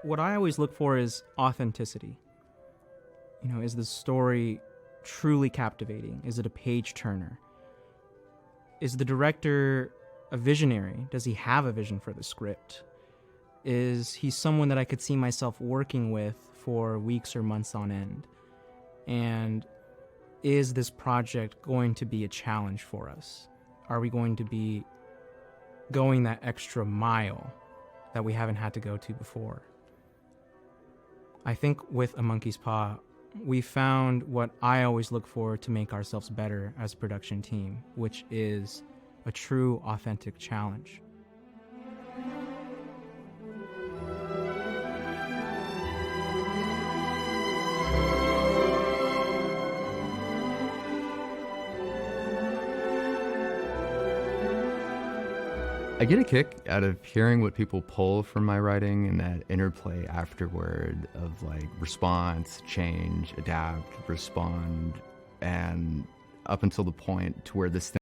What I always look for is authenticity. Is the story truly captivating? Is it a page turner? Is the director a visionary? Does he have a vision for the script? Is he someone that I could see myself working with for weeks or months on end? And is this project going to be a challenge for us? Are we going to be going that extra mile that we haven't had to go to before? I think with A Monkey's Paw, we found what I always look for to make ourselves better as a production team, which is a true, authentic challenge. I get a kick out of hearing what people pull from my writing and that interplay afterward of like response, change, adapt, respond, and up until the point to where this thing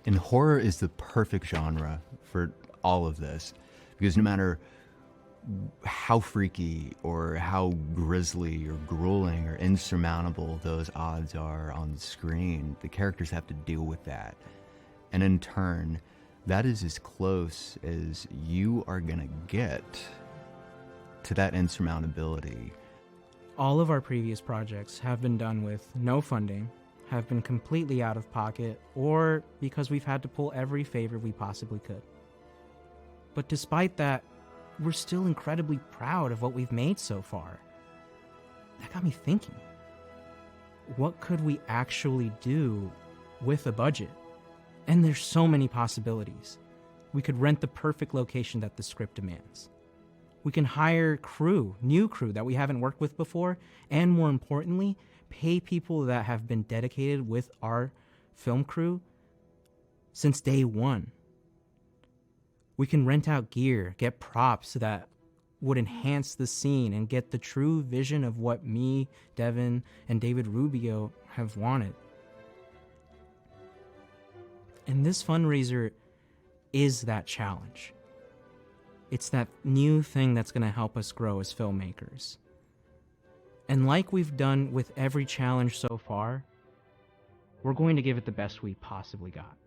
and horror is the perfect genre for all of this, because no matter how freaky or how grisly or grueling or insurmountable those odds are on the screen, the characters have to deal with that. And in turn, that is as close as you are gonna get to that insurmountability. All of our previous projects have been done with no funding, have been completely out of pocket, or because we've had to pull every favor we possibly could. But despite that, we're still incredibly proud of what we've made so far. That got me thinking, what could we actually do with a budget? And there's so many possibilities. We could rent the perfect location that the script demands. We can hire crew, new crew that we haven't worked with before, and more importantly, pay people that have been dedicated with our film crew since day one. We can rent out gear, get props that would enhance the scene and get the true vision of what me, Devin, and David Rubio have wanted. And this fundraiser is that challenge. It's that new thing that's going to help us grow as filmmakers. And like we've done with every challenge so far, we're going to give it the best we possibly got.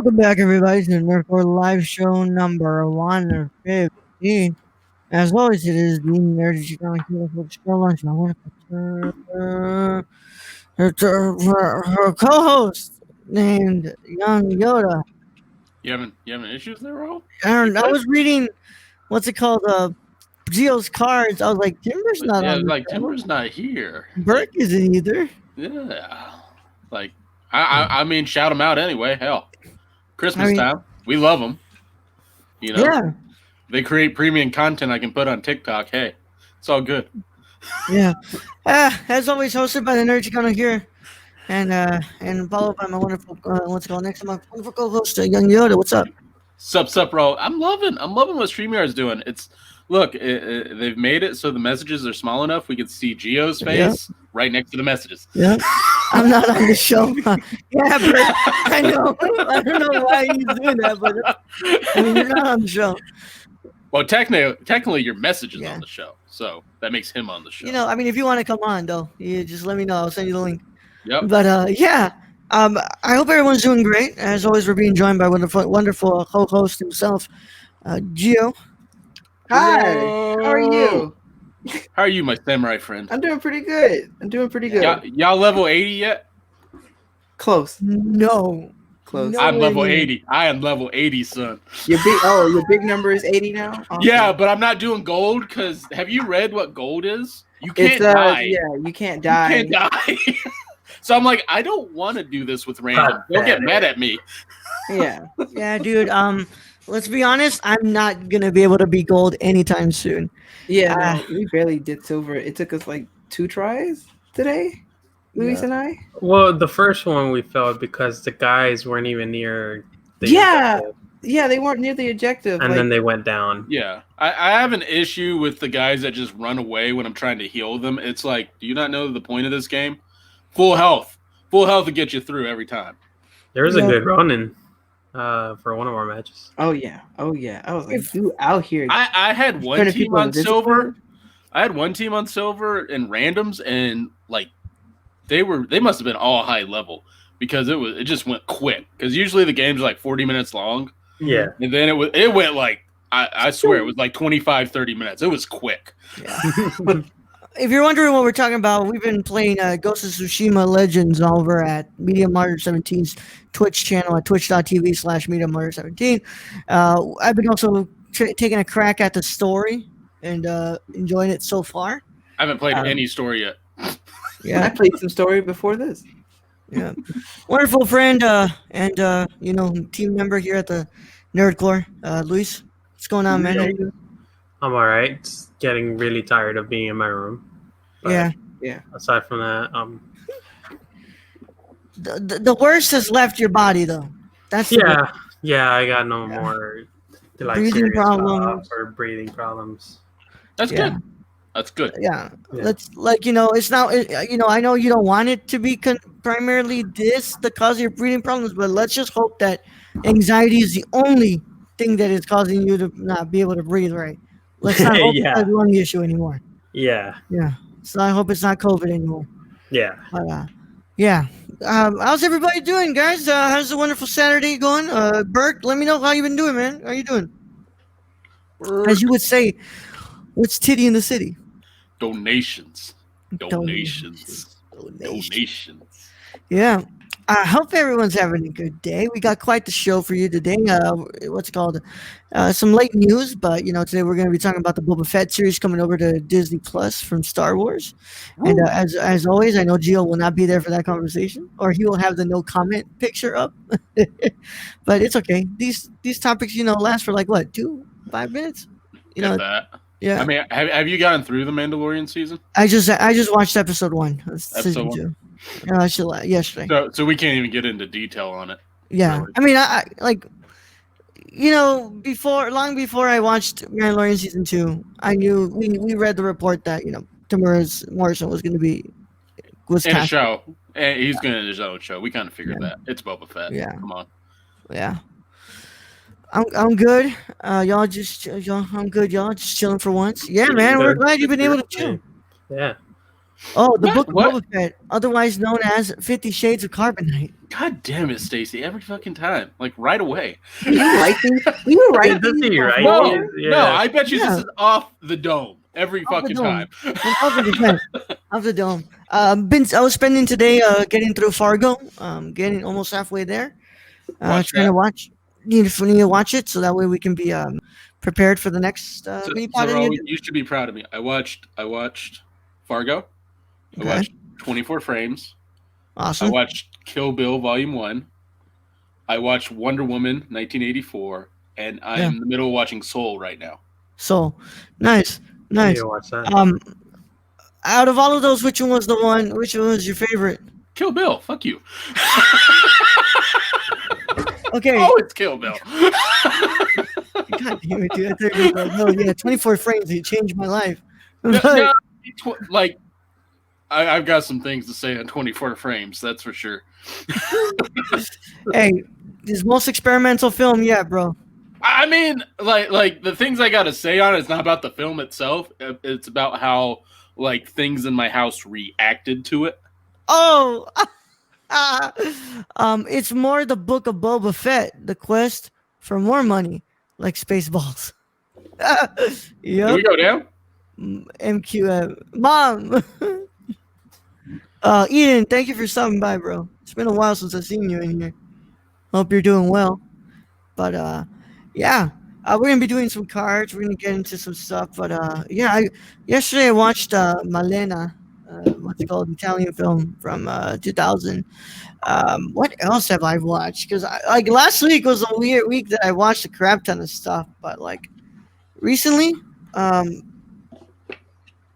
Welcome back, everybody, to the Nerdcore Live Show number 115. As always, it is the Nerd Channel here for the show lunch. And I want to her co-host named Young Yoda. You having issues there, Ro? I was reading, what's it called, Geo's cards. I was like, Timber's not on the show. Timber's not here. Burke isn't either. Yeah. Like, I mean, shout them out anyway. Hell, Christmas time, we love them. You know, Yeah. They create premium content I can put on TikTok. Hey, it's all good. Yeah. As always, hosted by the Nerd Channel here, and followed by my wonderful what's it called next? My wonderful co-host Young Yoda. What's up? Sup, bro. I'm loving what StreamYard's doing. Look, they've made it so the messages are small enough we can see Geo's face right next to the messages. Yeah. I'm not on the show. Yeah, but I know. I don't know why he's doing that, but I mean, you're not on the show. Well, technically, your message is on the show, so that makes him on the show. You know, I mean, if you want to come on, though, you just let me know. I'll send you the link. Yep. But I hope everyone's doing great. As always, we're being joined by wonderful co-host himself, Gio. Hi. How are you? How are you, my samurai friend? I'm doing pretty good. Y'all level 80 yet? Close. No. Close. No. I'm level 80. I am level 80, son. Your big number is 80 now? Awesome. Yeah, but I'm not doing gold because have you read what gold is? You can't die. Yeah, you can't die. You can't die. So I'm like, I don't want to do this with random. Don't get mad at me. Yeah. Yeah, dude. Let's be honest. I'm not gonna be able to be gold anytime soon. Yeah, we barely did silver. It took us like 2 tries today, Luis and I. Well, the first one we failed because the guys weren't even near the objective. Yeah, they weren't near the objective. And then they went down. Yeah. I have an issue with the guys that just run away when I'm trying to heal them. It's like, do you not know the point of this game? Full health. Full health to get you through every time. There was a good run-in for one of our matches. Oh yeah. I was like, dude, out here. I had one team on silver. I had one team on silver in randoms, and like they must have been all high level because it just went quick. Because usually the game's like 40 minutes long. Yeah. And then it went like I swear it was like 25, 30 minutes. It was quick. Yeah. If you're wondering what we're talking about, we've been playing Ghost of Tsushima Legends over at Media Martyr 17's Twitch channel at twitch.tv/Media Martyr 17. I've been also taking a crack at the story and enjoying it so far. I haven't played any story yet. Yeah, I played some story before this. Yeah, wonderful friend and team member here at the Nerdcore, Luis. What's going on, man? How you doing? I'm all right. Just getting really tired of being in my room. But yeah. Aside from that, the worst has left your body, though. That's yeah. I got no more breathing problems or breathing problems. That's good. That's good. Yeah. Let's it's not. I know you don't want it to be primarily the cause of your breathing problems, but let's just hope that anxiety is the only thing that is causing you to not be able to breathe right. Let's not hope it's a lung issue anymore. Yeah. Yeah. So I hope it's not COVID anymore. Yeah. But how's everybody doing, guys? How's the wonderful Saturday going? Bert, let me know how you've been doing, man. How you doing? As you would say, what's titty in the city? Donations. Yeah. I hope everyone's having a good day. We got quite the show for you today. What's it called? Some late news, but today we're going to be talking about the Boba Fett series coming over to Disney Plus from Star Wars. And as always, I know Gio will not be there for that conversation, or he will have the no comment picture up. But it's okay. These topics, last for 5 minutes. That. Yeah. I mean, have you gotten through the Mandalorian season? I just watched episode 1. Episode 1. Yesterday. So we can't even get into detail on it. Yeah, really. I mean, long before I watched Mandalorian season 2, I knew we read the report that Tamura Morrison was going to be in a show. And he's going to his own show. We kind of figured that. It's Boba Fett. Yeah, come on. Yeah, I'm good. I'm good. Y'all just chilling for once. Yeah, man. We're glad you've been able to chill. Yeah. Oh, the book of What? Boba Fett, otherwise known as 50 Shades of Carbonite. God damn it, Stacy! Every fucking time, like right away. You write these? You write Does these? he write No, these? Yeah. no, I bet you Yeah. this is off the dome every Off the fucking dome. time. 1,000% off the dome. I was spending today getting through Fargo. Getting almost halfway there. Watch Trying that. to watch. Need to watch it so that way we can be prepared for the next mini pod. So you should be proud of me. I watched Fargo. I Okay. watched 24 Frames. I Awesome. watched Kill Bill Volume 1. I watched Wonder Woman 1984. And I'm in the middle of watching Soul right now. So nice. I need to watch that. Out of all of those, which one was your favorite? Kill Bill. Fuck you. Okay. Oh, it's Kill Bill. God damn it, dude. I thought you were like, no, yeah, 24 frames. It changed my life. No, like, I've got some things to say on 24 Frames. That's for sure. Hey, this most experimental film yet, bro. I mean, like the things I got to say on it, it's not about the film itself. It's about how like things in my house reacted to it. Oh, it's more the book of Boba Fett, the quest for more money, like Spaceballs. Do Yep. we go down? MQM. Mom. Eden, thank you for stopping by, bro. It's been a while since I've seen you in here. Hope you're doing well. But yeah, we're gonna be doing some cards. We're gonna get into some stuff. But yesterday I watched Malena, what's it called, Italian film from 2000. What else have I watched? Because like last week was a weird week that I watched a crap ton of stuff. But like recently,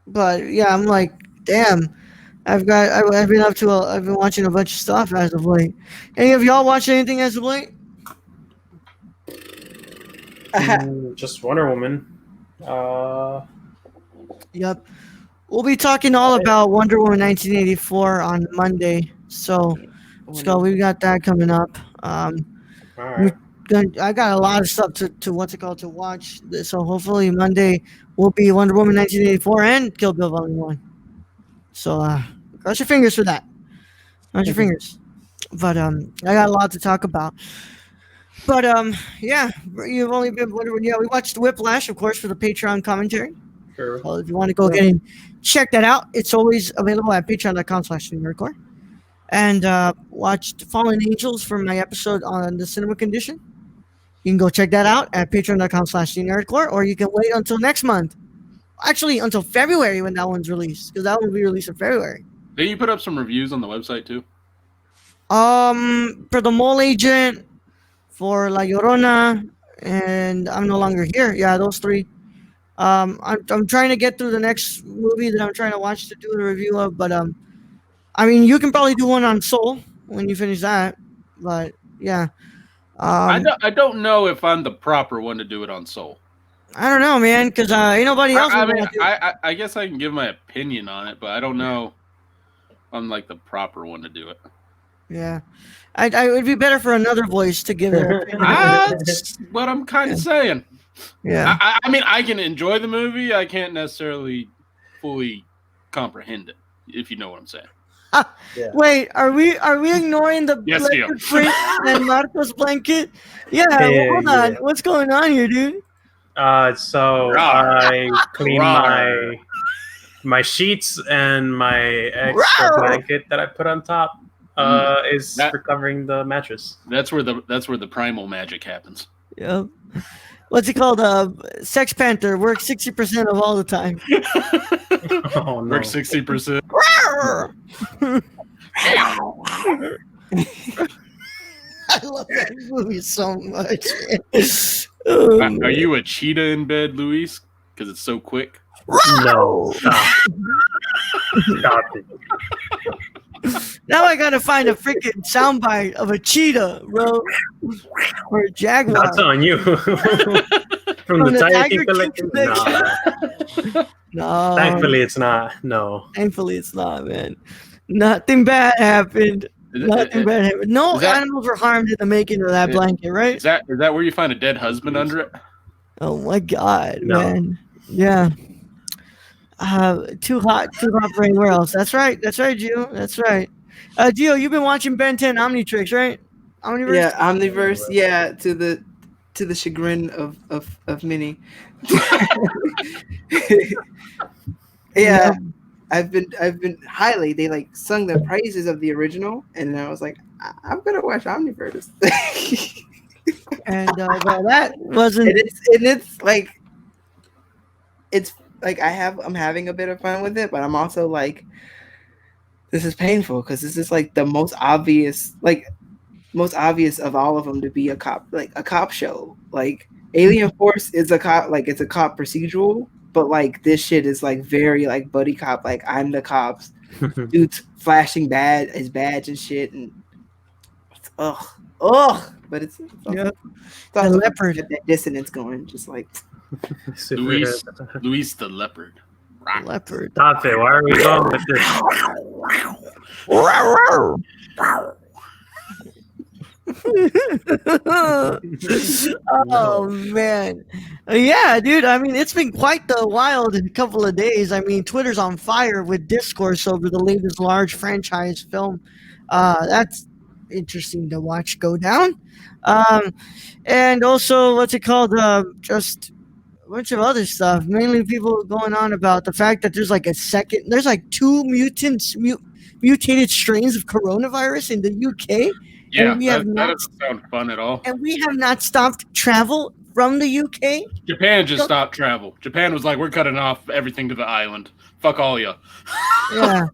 but yeah, I'm like, damn. I've been watching a bunch of stuff as of late. Any of y'all watch anything as of late? Just Wonder Woman. Yep. We'll be talking all about Wonder Woman 1984 on Monday. So let's go. We got that coming up. All right. I got a lot of stuff to watch. So hopefully Monday will be Wonder Woman 1984 and Kill Bill Volume 1. So cross your fingers for that. Cross your fingers. But I got a lot to talk about. But yeah, you've only been wondering. Yeah, we watched Whiplash, of course, for the Patreon commentary. Sure. Well, if you want to go ahead and check that out, it's always available at patreon.com/nerdcore. And watched Fallen Angels for my episode on the cinema condition. You can go check that out at patreon.com/nerdcore, or you can wait until next month. Actually, until February when that one's released, because that one will be released in February. Didn't you put up some reviews on the website too? For the Mole Agent, for La Llorona, and I'm No Longer Here. Yeah, those three. I'm trying to get through the next movie that I'm trying to watch to do a review of, but I mean, you can probably do one on Soul when you finish that. But yeah, I don't know if I'm the proper one to do it on Soul. I don't know, man, because ain't nobody else. I guess I can give my opinion on it, but I don't know if I'm like the proper one to do it. Yeah, it would be better for another voice to give their opinion. That's what I'm kind of saying. Yeah. I mean, I can enjoy the movie. I can't necessarily fully comprehend it, if you know what I'm saying. Yeah. Wait, are we ignoring the Yes, Blessed Theo. Prince and Marcos blanket? Yeah, Yeah, hold on. yeah. What's going on here, dude? So I clean my sheets and my extra Rawr. blanket that I put on top is That- for covering the mattress. That's where the primal magic happens. Yep. What's it called? Sex Panther works 60% of all the time. Oh no! Work 60%. I love that movie so much. Are you a cheetah in bed, Luis? Because it's so quick. No! Stop! Stop it! Now I gotta find a freaking soundbite of a cheetah, bro, or a jaguar. That's on you. From the Tiger King collection? Nah. No, Thankfully, it's not. No. Thankfully, it's not, man. Nothing bad happened. Nothing bad happened. No animals were harmed in the making of that blanket, right? Is that where you find a dead husband under it? Oh my god, No. man. Yeah. Too hot for anywhere else. That's right, Gio. That's right. Gio, you've been watching Ben 10 Omnitrix, right? Omniverse. Yeah, Omniverse. Yeah, to the chagrin of many. Yeah, Yep. I've been highly. They like sung the praises of the original, and I was like, I'm gonna watch Omniverse. And well, that wasn't. It's like I'm having a bit of fun with it, but I'm also like, this is painful because this is like the most obvious of all of them to be a cop show. Like Alien Force is a cop, like it's a cop procedural, but like this shit is like very like buddy cop. Like I'm the cops, dude's flashing his badge and shit, and ugh. But it's Yeah. also The leopard. get that dissonance going, just like Luis the leopard. Leopard. Stop it. Why are we going with this? Oh man, yeah, dude. I mean, it's been quite the wild couple of days. I mean, Twitter's on fire with discourse over the latest large franchise film. That's interesting to watch go down. And also, what's it called? Just a bunch of other stuff. Mainly people going on about the fact that there's like two mutated strains of coronavirus in the UK. Yeah, And we that have not doesn't sound fun at all. and we have not stopped travel from the UK. Japan just stopped travel. Japan was like, we're cutting off everything to the island. Fuck all ya. Yeah.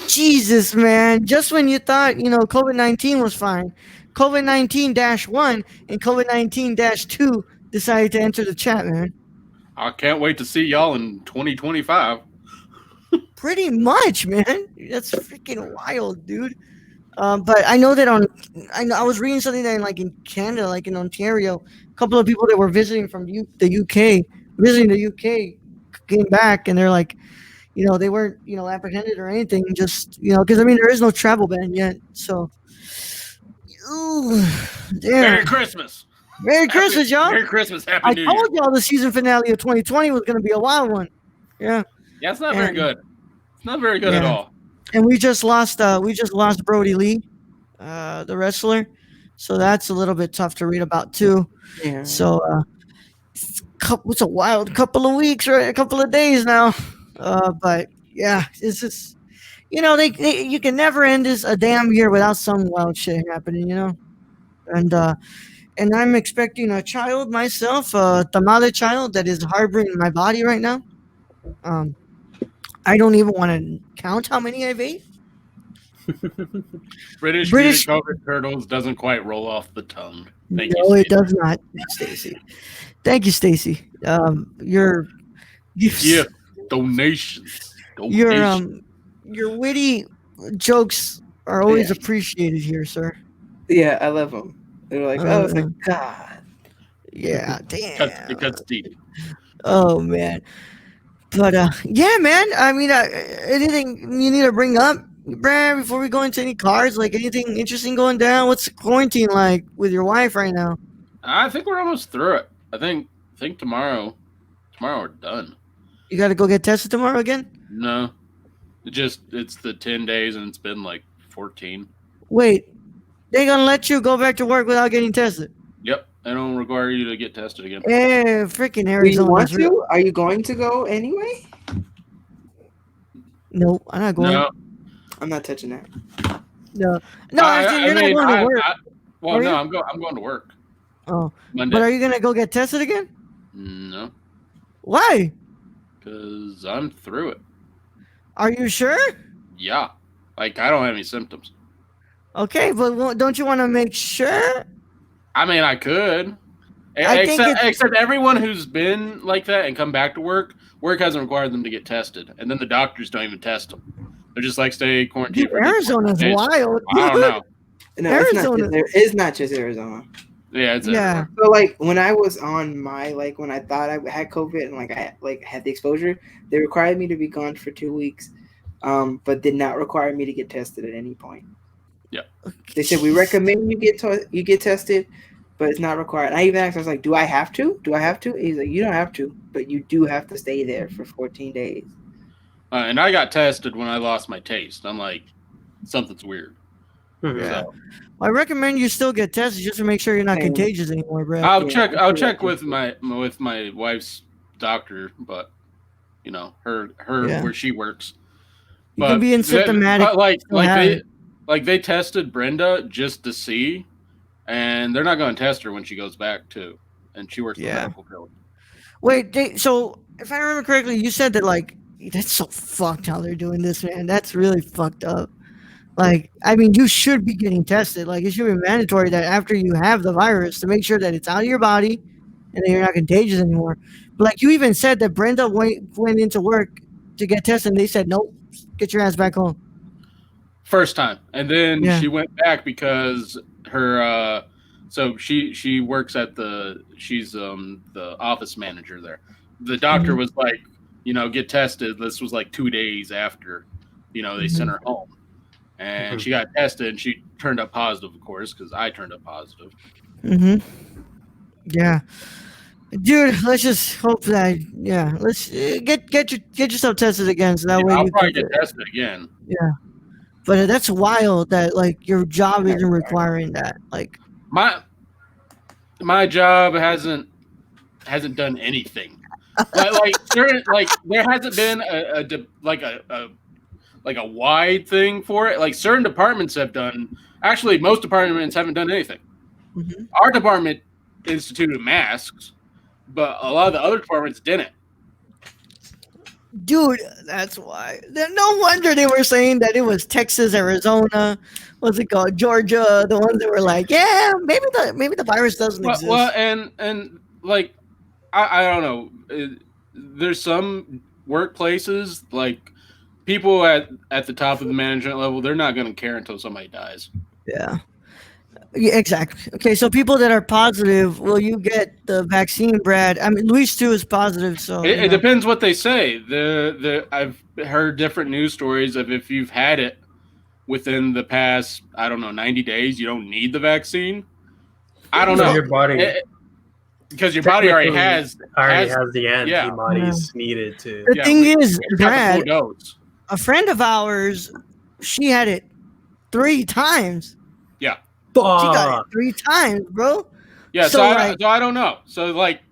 Jesus, man. Just when you thought, COVID-19 was fine, COVID-19-1 and COVID-19-2 decided to enter the chat, man. I can't wait to see y'all in 2025. Pretty much, man. That's freaking wild, dude. But I know that I was reading something that in Canada, like in Ontario, a couple of people that were visiting from the UK, came back and they're like, they weren't, apprehended or anything. Just, because there is no travel ban yet. So, ooh, damn. Merry Christmas. Merry Christmas, y'all. Merry Christmas. Happy I New told Year. y'all the season finale of 2020 was going to be a wild one. Yeah. Yeah, it's not very good. It's not very good at all. And we just lost Brody Lee, the wrestler. So that's a little bit tough to read about too. yeah. So it's a wild couple of weeks, right? A couple of days now. But yeah, it's just you can never end a damn year without some wild shit happening, and I'm expecting a child myself, a tamale child that is harboring my body right now. I don't even want to count how many I've ate. British COVID turtles doesn't quite roll off the tongue. Thank you, No, it Stacey. does not, Stacy. Thank you, Stacy. Your Donations. your witty jokes are always Yeah. appreciated here, sir. Yeah, I love them. They're like, it's like God. Yeah, damn. It cuts deep. Oh man. But yeah, man. I mean, anything you need to bring up, Brad, before we go into any cards? Like anything interesting going down? What's quarantine like with your wife right now? I think we're almost through it. I think tomorrow we're done. You got to go get tested tomorrow again? No, it's the 10 days and it's been like 14. Wait, they gonna let you go back to work without getting tested? Yep, they don't require you to get tested again. Freaking Do you Arizona. want to? Are you going to go anyway? No, I'm not going. No, I'm not touching that. No, you're not going to work. Well, Are no, you? I'm going to work Oh, Monday. but are you gonna go get tested again? No, Why? because I'm through it. Are you sure? Yeah, like I don't have any symptoms. Okay, but don't you want to make sure? I mean, I could. I think Except everyone who's been like that and come back to work hasn't required them to get tested, and then the doctors don't even test them. They're just like stay quarantined. Dude, Arizona's wild. I don't know. No, Arizona. it's not just Arizona. Yeah, it's Yeah. everywhere. So like when I was on when I thought I had COVID and I had the exposure, they required me to be gone for 2 weeks, but did not require me to get tested at any point. Yeah. They said we recommend you get tested, but it's not required. And I even asked, I was like, "Do I have to? Do I have to?" And he's like, "You don't have to, but you do have to stay there for 14 days." And I got tested when I lost my taste. I'm like, something's weird. Yeah. So, I recommend you still get tested just to make sure you're not Same. contagious anymore, bro. I'll Yeah, check. I I'll feel check like with my wife's doctor, but her Yeah. where she works. You can be asymptomatic. But still have they tested Brenda just to see, and they're not going to test her when she goes back too, and she works in the Yeah. medical field. Wait, so if I remember correctly, you said that like that's so fucked how they're doing this, man. That's really fucked up. Like, I mean, you should be getting tested. Like, it should be mandatory that after you have the virus to make sure that it's out of your body and that you're not contagious anymore. But like you even said that Brenda went into work to get tested, and they said, "Nope, get your ass back home." First time, and then Yeah. she went back because her so she works at she's the office manager there. The doctor Mhm. was like, get tested. This was like 2 days after they sent her home, and she got tested, and she turned up positive, of course, because I turned up positive. Yeah, dude. Let's just hope that let's get yourself tested again, so that way I'll you probably can get tested again. Yeah. But that's wild that like your job isn't requiring that. Like My job hasn't done anything. like there hasn't been a wide thing for it. Like certain departments have done. Actually, most departments haven't done anything. Our department instituted masks, but a lot of the other departments didn't. dude, that's why. No wonder they were saying that it was Texas, Arizona, what's it called, Georgia, the ones that were like, yeah, maybe the virus doesn't exist. Well, and like I don't know. There's some workplaces like people at the top of the management level. They're not going to care until somebody dies. Yeah, exactly. Okay, so people that are positive, will you get the vaccine, Brad? I mean, Luis too is positive, so It depends what they say. I've heard different news stories of if you've had it within the past, 90 days, you don't need the vaccine. I don't know. Your body, because your body already has the antibodies needed to. The thing is, Brad, a friend of ours, she had it 3 times. Yeah. She got it 3 times, bro. Yeah, so I don't know. So, like,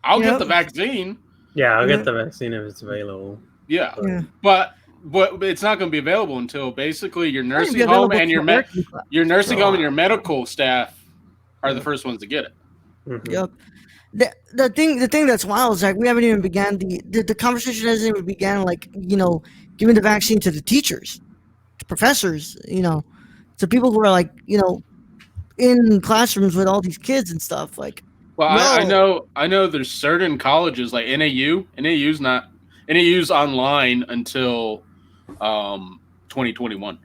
I'll get the vaccine. Yeah, I'll get the vaccine if it's available. Yeah. But it's not going to be available until basically your nursing home and your nursing home and your medical staff are the first ones to get it. Yep. The thing that's wild is like we haven't even began the conversation hasn't even began like giving the vaccine to the teachers, to professors, to people who are like in classrooms with all these kids and stuff like. Well, I know there's certain colleges like NAU's online until 2021.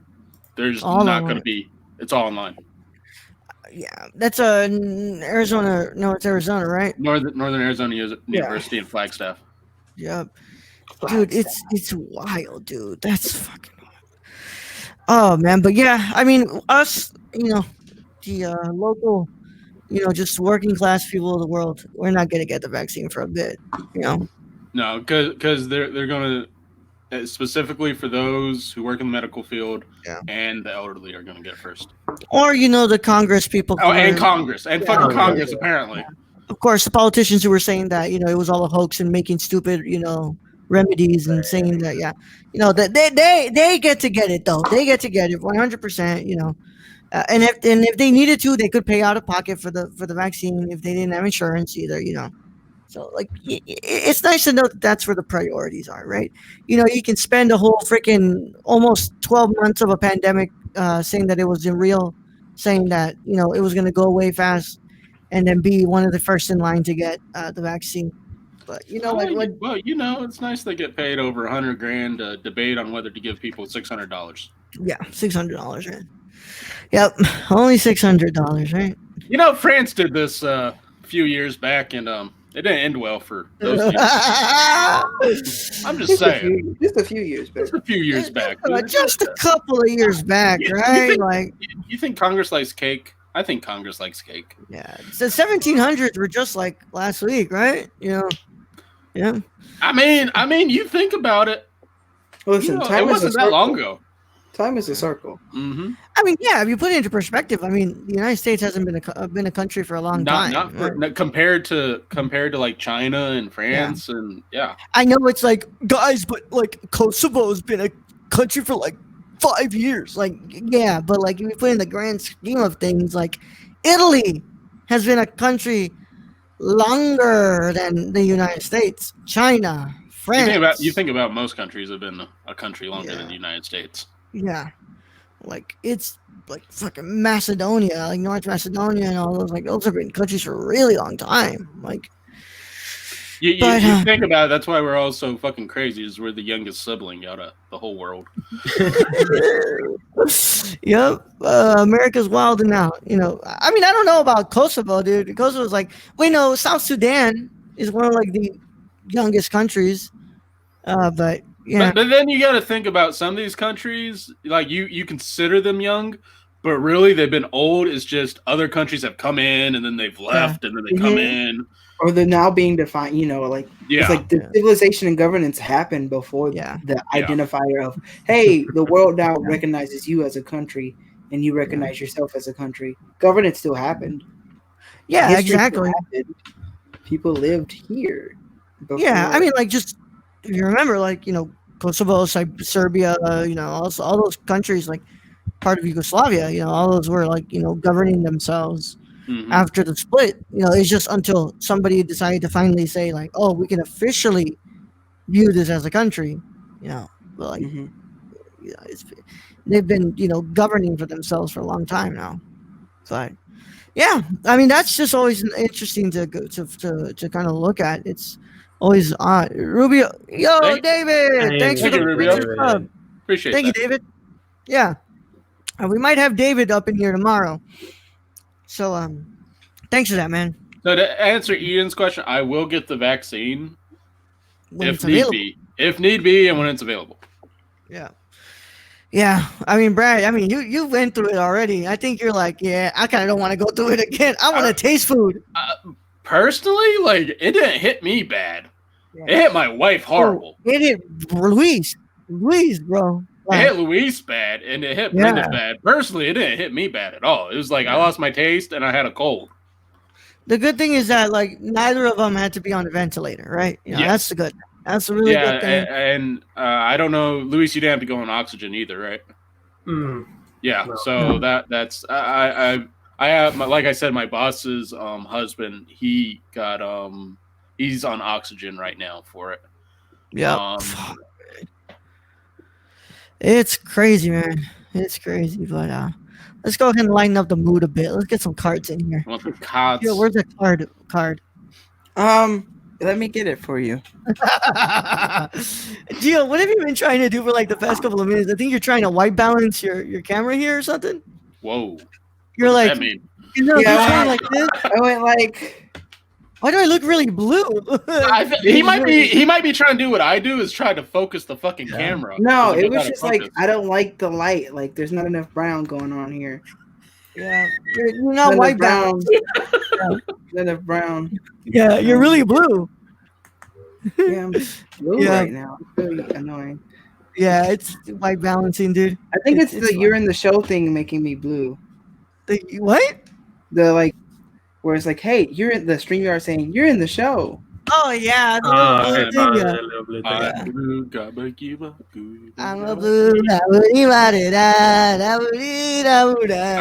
There's not going to be. It's all online. Yeah, that's Arizona. No, it's Arizona, right? Northern Arizona University in Flagstaff. Yep, dude, it's wild, dude. That's fucking wild. Oh man, but yeah, I mean, us, the local, just working class people of the world, we're not gonna get the vaccine for a bit, No, because they're gonna. Specifically for those who work in the medical field and the elderly are going to get first. Or, the Congress people. Oh, and Congress. And fucking Congress, apparently. Of course, the politicians who were saying that, it was all a hoax and making stupid, remedies and saying that, that they get to get it, though. They get to get it 100%, and if they needed to, they could pay out of pocket for the vaccine if they didn't have insurance either, So, like, it's nice to know that that's where the priorities are, right? You can spend a whole freaking almost 12 months of a pandemic saying that it wasn't real, saying that, it was going to go away fast, and then be one of the first in line to get the vaccine. But, it's nice they get paid over $100,000 to debate on whether to give people $600. Yeah, $600, right? Yep, only $600, right? France did this a few years back, and it didn't end well for those people. I'm just saying. Just a few years back. Just a few years back. Just a couple of years back, right? You think Congress likes cake? I think Congress likes cake. Yeah. The 1700s were just like last week, right? Yeah. I mean, you think about it. Listen, it wasn't that long ago. Time is a circle. Mm-hmm. I mean, yeah, if you put it into perspective, I mean, the United States hasn't been a country for a long time. Not compared to like China and France and I know it's like, guys, but like Kosovo's been a country for like 5 years. Like, yeah, but like if you put in the grand scheme of things, like Italy has been a country longer than the United States, China, France. You think about most countries have been a country longer than the United States. Yeah, like it's like fucking Macedonia, like North Macedonia, and all those. Like those have been countries for a really long time. Like, you think about it, that's why we're all so fucking crazy. Is we're the youngest sibling out of the whole world. Yep, America's wilding out. You know, I mean, I don't know about Kosovo, dude. Kosovo's like, wait, no, South Sudan is one of like the youngest countries, but. Yeah. But then you got to think about some of these countries, like you consider them young, but really they've been old. It's just other countries have come in and then they've left and then they come in. Or they're now being defined, you know, like it's like the civilization and governance happened before the identifier of, hey, the world now recognizes you as a country and you recognize yourself as a country. Governance still happened. Yeah, History exactly. People lived here. Before. Yeah, I mean, like just if you remember, like, you know, Kosovo, Serbia, you know, also all those countries, like part of Yugoslavia, you know, all those were like, you know, governing themselves after the split. You know, it's just until somebody decided to finally say, like, oh, we can officially view this as a country, you know, but like, you know, they've been, you know, governing for themselves for a long time now. So, yeah, I mean, that's just always interesting to kind of look at. It's always odd. Rubio, David, thanks for the Rubio. Appreciate Thank that. you, David. Yeah, we might have David up in here tomorrow. So, thanks for that, man. So to answer Ian's question, I will get the vaccine if need be, and when it's available. Yeah. Yeah, I mean, Brad, I mean, you went through it already. I think you're like, yeah, I kind of don't want to go through it again. I want to taste food. Personally, like, it didn't hit me bad. Yeah. It hit my wife horrible. It hit Luis, bro. It hit Luis bad, and it hit Brenda bad. Personally, it didn't hit me bad at all. It was like I lost my taste, and I had a cold. The good thing is that, like, neither of them had to be on the ventilator, right? You know, that's the good. That's a really good thing. And I don't know, Luis, you didn't have to go on oxygen either, right? Yeah. No. So that's I have, like I said, my boss's husband. He got he's on oxygen right now for it. Yeah. It's crazy, man. It's crazy, but let's go ahead and lighten up the mood a bit. Let's get some cards in here. Want the cards? Yo, where's the card? Let me get it for you. Gio, what have you been trying to do for like the past couple of minutes? I think you're trying to white balance your camera here or something. Whoa. You're what like, does that mean? You know, yeah, like this. I went like, why do I look really blue? He might be trying to do what I do, is try to focus the fucking camera. No, it was just like, I don't like the light. Like, there's not enough brown going on here. Yeah, you're not white balance. Not enough brown. Yeah, you're really blue. Yeah, I'm blue right now. It's really annoying. Yeah, it's white balancing, dude. I think it's the you're in the show thing making me blue. The what? The like, where it's like, hey, you're in the StreamYard saying you're in the show. Oh yeah. I'm a blue. All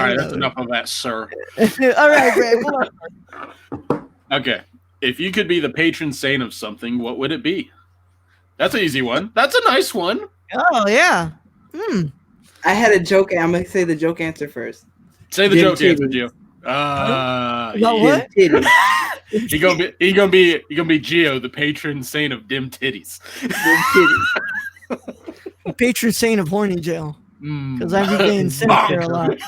right, that's enough of that, sir. All right, Greg. Okay. If you could be the patron saint of something, what would it be? That's an easy one. That's a nice one. Oh, yeah. I had a joke. I'm going to say the joke answer first. Say the joke answer, Gio. What? He gonna be Gio, the patron saint of dim titties. Patron saint of horny jail. Because I've been getting sent there a lot.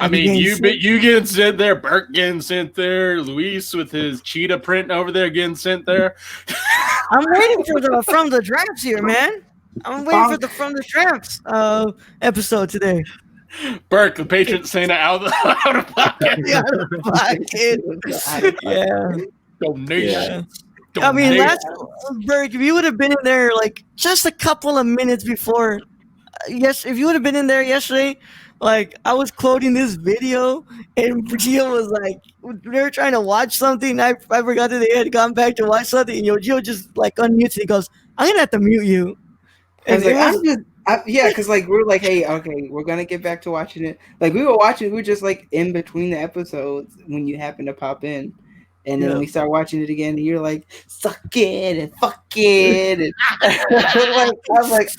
I mean, you getting sent there, Bert getting sent there, Luis with his cheetah print over there getting sent there. I'm waiting for the From the Drafts here, man. I'm waiting for the From the Drafts episode today. Bert, the patron saint out of pocket. Yeah. Donation. I mean, Berg, if you would have been in there like just a couple of minutes before, yes, if you would have been in there yesterday, like I was quoting this video, and Gio was like, they were trying to watch something. I forgot that they had gone back to watch something, and Gio just like unmutes and he goes, "I'm gonna have to mute you." I was like, because like we're like, hey, okay, we're gonna get back to watching it. Like we were just like in between the episodes when you happen to pop in. And then we start watching it again, and you're like, suck it and fuck it. And I'm like,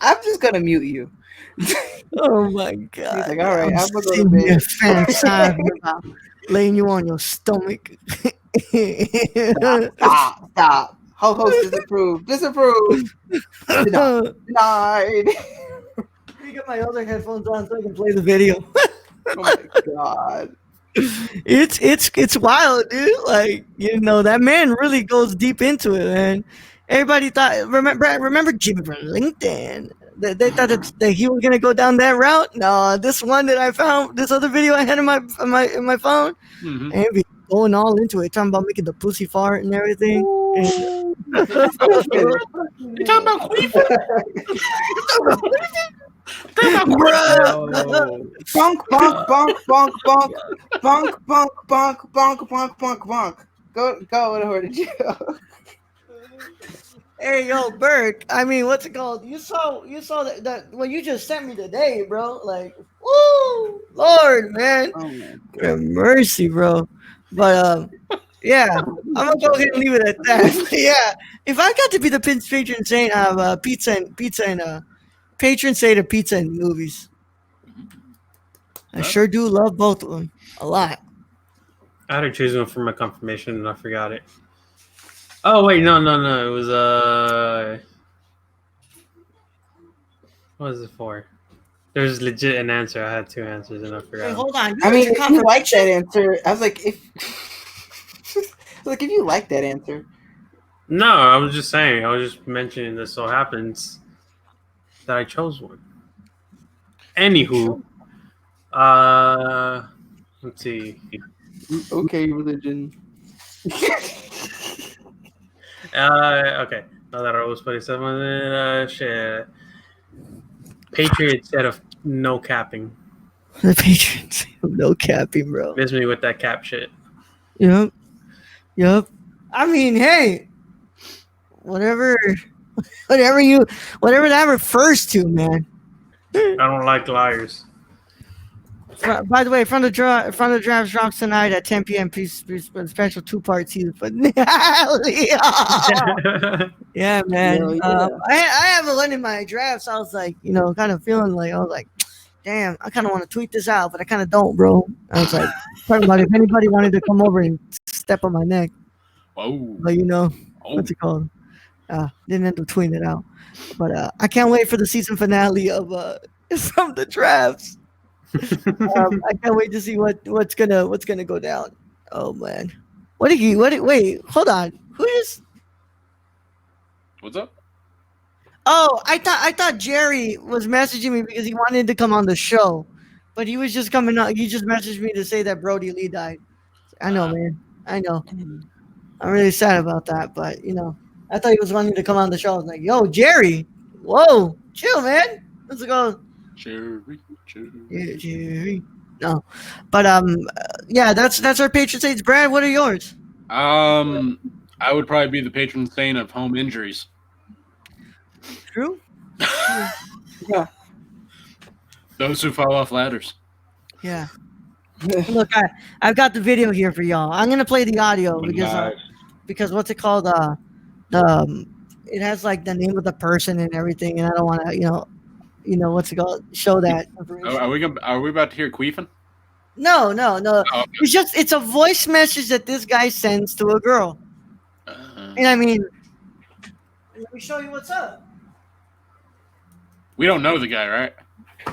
I'm just going to mute you. Oh, my God. He's like, all right, I'm going to go to bed. Laying you on your stomach. Stop. Host disapprove. Denied. You got my other headphones on so I can play the video. Oh, my God. It's wild, dude. Like, you know, that man really goes deep into it, man. Everybody thought, remember Jimmy from LinkedIn? They thought that he was gonna go down that route. No, this one that I found, this other video I had in my phone, and be going all into it, talking about making the pussy fart and everything. You talking about queefing? Bonk, bonk, bonk, bonk, bonk, bonk, bonk, bonk, bonk, bonk, bonk, bonk. Go over to jail. Hey, yo, Burke. I mean, what's it called? You saw that what you just sent me today, bro. Like, woo, Lord, man. Oh, man. Mercy, bro. But yeah, I'm gonna go ahead and leave it at that. Yeah, if I got to be the patron saint of pizza and patron saint of pizza and movies, I sure do love both of them a lot. I had to choose one for my confirmation and I forgot it. Oh wait, no. It was what was it for? There's legit an answer. I had two answers and I forgot. Hey, hold on. I mean, if you like that answer, I was like, if you like that answer. No, I was just saying. I was just mentioning this. So happens that I chose one. Anywho, let's see. Okay, religion. Okay. Now that I was putting someone in, shit. Patriots instead of no capping. The Patriots, no capping, bro. Miss me with that cap shit. Yep. I mean, hey, whatever that refers to, man. I don't like liars. By the way, front of drafts drops tonight at 10 p.m. Special 2-part season finale. Yeah, man. I haven't won in my drafts. I was like, kind of feeling like damn, I kind of want to tweet this out, but I kind of don't, bro. I was like, talking about if anybody wanted to come over and step on my neck. Whoa. But what's it called? Didn't end up tweeting it out. But I can't wait for the season finale of from the drafts. I can't wait to see what's gonna go down. Oh man, wait, hold on. Who is? What's up? Oh, I thought Jerry was messaging me because he wanted to come on the show, but he was just coming out. He just messaged me to say that Brody Lee died. I know, man. I know. I'm really sad about that, but I thought he was wanting to come on the show. I was like, yo, Jerry, whoa, chill, man. Let's go. Jerry. Yeah, Jerry. No, but yeah, that's our patron saints. Brad, what are yours? I would probably be the patron saint of home injuries. True. Yeah. Those who fall off ladders. Yeah. Look, I've got the video here for y'all. I'm gonna play the audio because what's it called? It has like the name of the person and everything, and I don't want to, what's it called? Show that. Are we about to hear queefing? No. Oh, okay. It's a voice message that this guy sends to a girl. And I mean, let me show you what's up. We don't know the guy, right?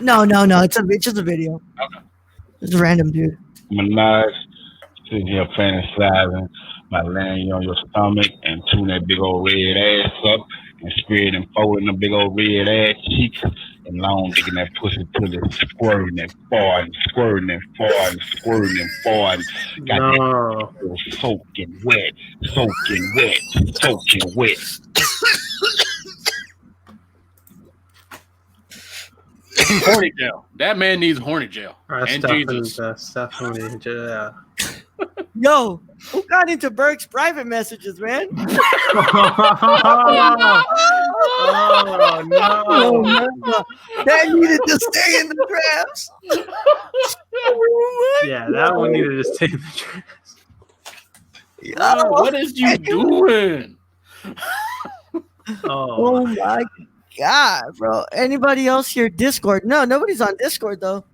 No. It's just a video. Okay. It's random, dude. Minaj, sitting here fantasizing by laying you on your stomach and tuning that big old red ass up and spreading and folding the big old red ass cheeks and long digging that pussy till it's squirting and farting, squirting and farting, squirting and farting. Got No. that soaking wet, soaking wet, soaking wet. Horny jail. That man needs horny jail. And Jesus. Definitely, yeah. Yo, who got into Burke's private messages, man? Oh no! Oh, man. That needed to stay in the drafts. Yeah, that one needed to stay in the trash. Bro, what is you doing? Oh my God, bro. Anybody else here? Discord? No, nobody's on Discord though.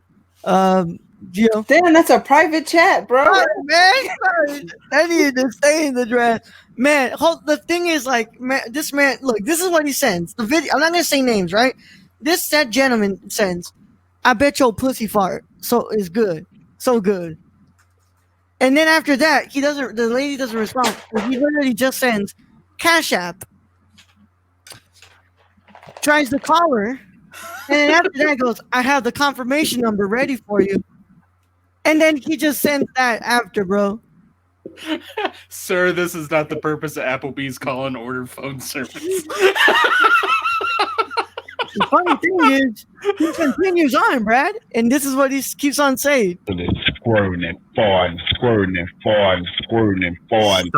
Gio. Damn, that's a private chat, bro. Oh, man, that needed to stay in the draft. Man, the thing is, like, man, this man, look, this is what he sends. The video, I'm not gonna say names, right? That gentleman sends, I bet your pussy fart. So it's good. So good. And then after that, the lady doesn't respond. He literally just sends Cash App. Tries to call her. And then after that goes, I have the confirmation number ready for you. And then he just sends that after, bro. Sir, this is not the purpose of Applebee's call and order phone service. The funny thing is, he continues on, Brad, and this is what he keeps on saying. Squirting and farting, squirting and farting, squirting and farting.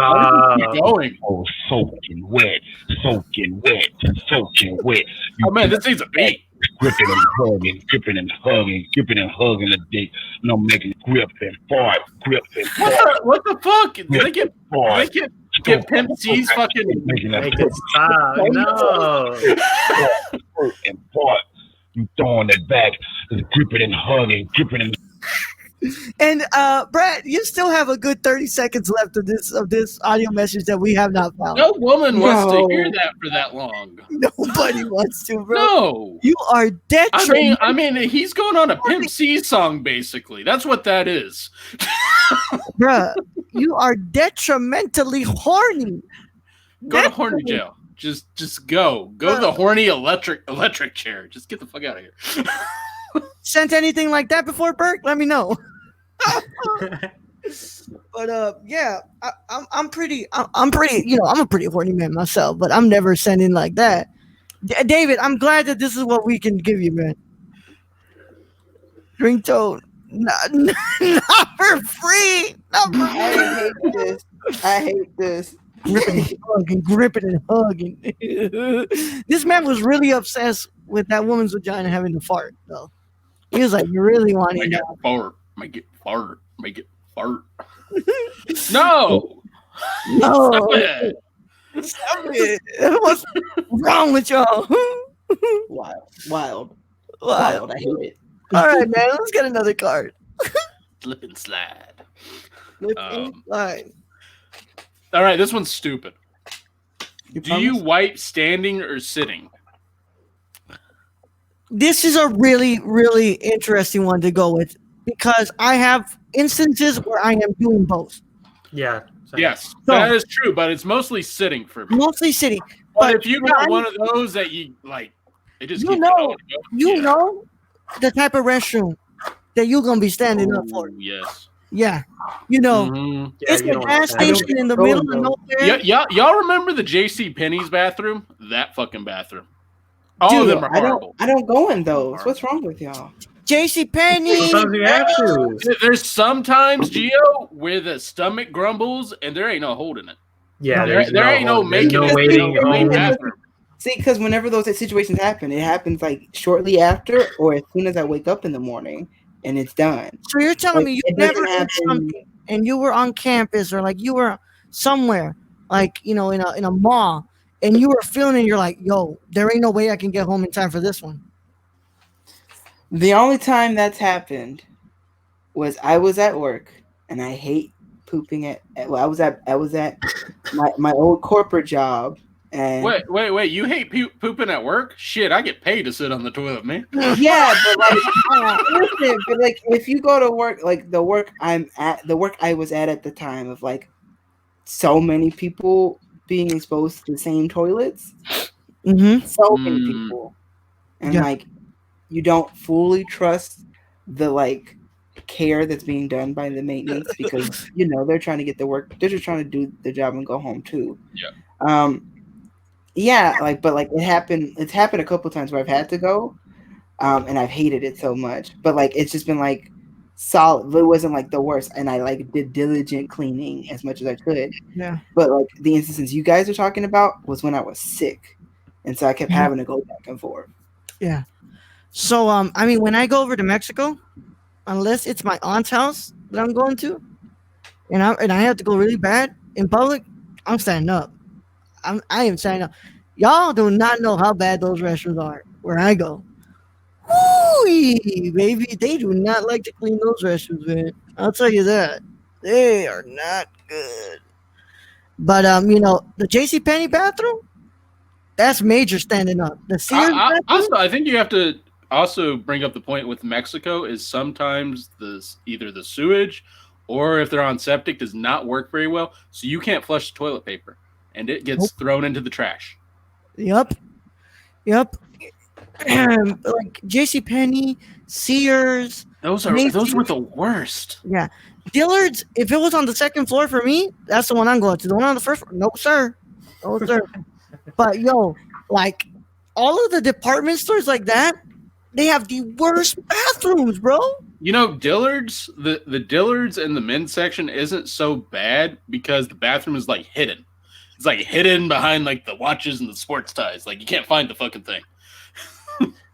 Keep going. Oh, soaking wet, soaking wet, soaking wet. Oh man, this needs a beat. Gripping and hugging, gripping and hugging, gripping and hugging the dick. You know, making grip and fart, grip and fart. What the fuck? Did they get Pimp C's fucking making that Make it stop. No. and fart. You throwing it back, gripping and hugging, gripping and. And Brad, you still have a good 30 seconds left of this audio message that we have not found. No woman wants to hear that for that long. Nobody wants to, bro. No. You are detrimental. I mean, he's going on a Pimp C song, basically. That's what that is. Bruh, you are detrimentally horny. Go to horny jail. Just go. Go to the horny electric chair. Just get the fuck out of here. Sent anything like that before, Burke? Let me know. But yeah, I'm pretty. I'm pretty. I'm a pretty horny man myself, but I'm never sending like that. David, I'm glad that this is what we can give you, man. Ringtone, not for free. Not for I hate this. I hate this. Gripping and hugging. This man was really obsessed with that woman's vagina having to fart, though. He was like, "You really want Make it?" it fart. Make it fart. Make it fart. No. No. Stop it. Stop it. What's wrong with y'all? Wild. Wow. I hate it. All right, man. Let's get another card. Slip and slide. Slide. All right, this one's stupid. You Do you wipe standing or sitting? This is a really, really interesting one to go with because I have instances where I am doing both. Yeah. Yes, So- that is true, but it's mostly sitting for me. Mostly sitting. But if you got one of those that you like, it just keeps going. You know the type of restroom that you're gonna be standing up for. Yes. Yeah, you know, Mhm. it's you a don't gas want that. station in the middle of nowhere. Y'all remember the J.C. Penney's bathroom? That fucking bathroom. All of Dude, them are horrible. I don't go in those. What's wrong with y'all? J.C. Penney. Sometimes you have to. There's sometimes, Gio, where the stomach grumbles and there ain't no holding it. Yeah, There ain't no there's making no it waiting. a clean Oh, bathroom. See, because whenever those situations happen, it happens like shortly after or as soon as I wake up in the morning, and it's done. So you're telling me you It doesn't never did happen- something and you were on campus or like you were somewhere, like in a mall, and you were feeling it. You're like, yo, there ain't no way I can get home in time for this one. The only time that's happened was I was at work, and I hate pooping at. Well, I was at my old corporate job, and Wait! You hate pooping at work? Shit, I get paid to sit on the toilet, man. yeah, but like, listen, but like if you go to work, like the work I was at the time of like so many people being exposed to the same toilets, Mm-hmm. so many people, and Yeah. like you don't fully trust the like care that's being done by the maintenance because they're trying to get the work. They're just trying to do the job and go home too. Yeah. Yeah, but it happened. It's happened a couple times where I've had to go, and I've hated it so much. But like it's just been like solid. It wasn't like the worst, and I like did diligent cleaning as much as I could. Yeah. But like the instances you guys are talking about was when I was sick, and so I kept having to go back and forth. Yeah. So I mean, when I go over to Mexico, unless it's my aunt's house that I'm going to, and I have to go really bad in public, I'm standing up. I am standing up. Y'all do not know how bad those restrooms are where I go. Woo, baby, they do not like to clean those restrooms, man. I'll tell you that. They are not good. But the JCPenney bathroom, that's major standing up. The Sears bathroom, also, I think you have to also bring up the point with Mexico is sometimes either the sewage or if they're on septic does not work very well, so you can't flush the toilet paper and it gets thrown into the trash. Yep. Like JCPenney, Sears. Those were the worst. Yeah. Dillard's, if it was on the second floor for me, that's the one I'm going to. The one on the first floor, no sir. No sir. But like all of the department stores like that, they have the worst bathrooms, bro. Dillard's, the Dillard's in the men's section isn't so bad because the bathroom is like hidden. It's like hidden behind like the watches and the sports ties. Like you can't find the fucking thing.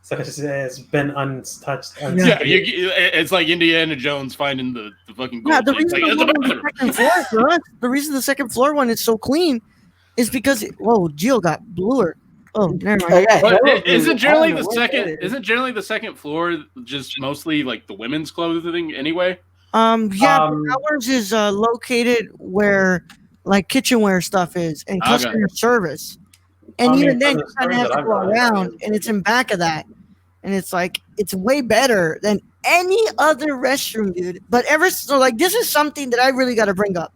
So it's been untouched. Yeah, it's like Indiana Jones finding the fucking gold. Yeah, the reason the second floor one is so clean is because Gio got bluer. Oh, never mind. Isn't generally the second floor just mostly like the women's clothing anyway? Ours is located where like kitchenware stuff is and customer service. And even then, you kind of have to go around, and it's in back of that. And it's like, it's way better than any other restroom, dude. But this is something that I really got to bring up.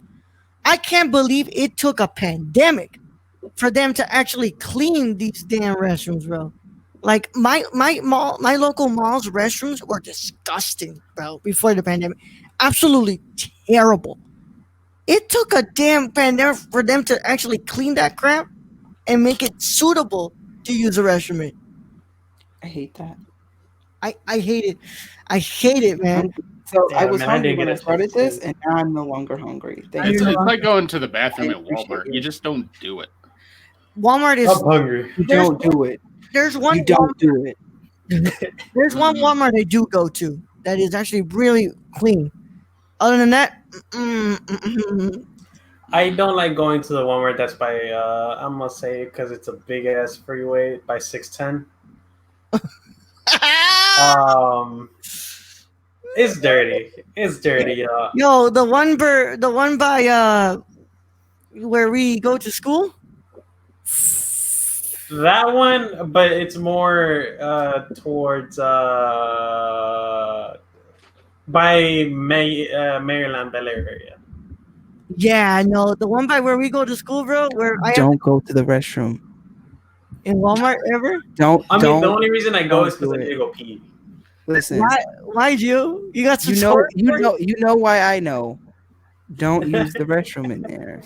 I can't believe it took a pandemic for them to actually clean these damn restrooms, bro. Like, my local mall's restrooms were disgusting, bro, before the pandemic. Absolutely terrible. It took a damn pandemic for them to actually clean that crap and make it suitable to use a restroom in. I hate that. I hate it. I hate it, man. So I was hungry when I started this, and now I'm no longer hungry. It's like going to the bathroom at Walmart. You just don't do it. Walmart is. I'm hungry. You don't do it. There's one. You don't do it. There's one Walmart I do go to that is actually really clean. Other than that, I don't like going to the Walmart that's by, I'm going to say, because it's a big ass freeway by 610. It's dirty. It's dirty, y'all. Yo, the one by where we go to school. That one, but it's more towards by Maryland, Bel Air area. Yeah, no, the one by where we go to school, bro. Where I don't go to the restroom in Walmart ever. The only reason I go is because I need to go pee. Listen, why you got some? You know why I know. Don't use the restroom in there.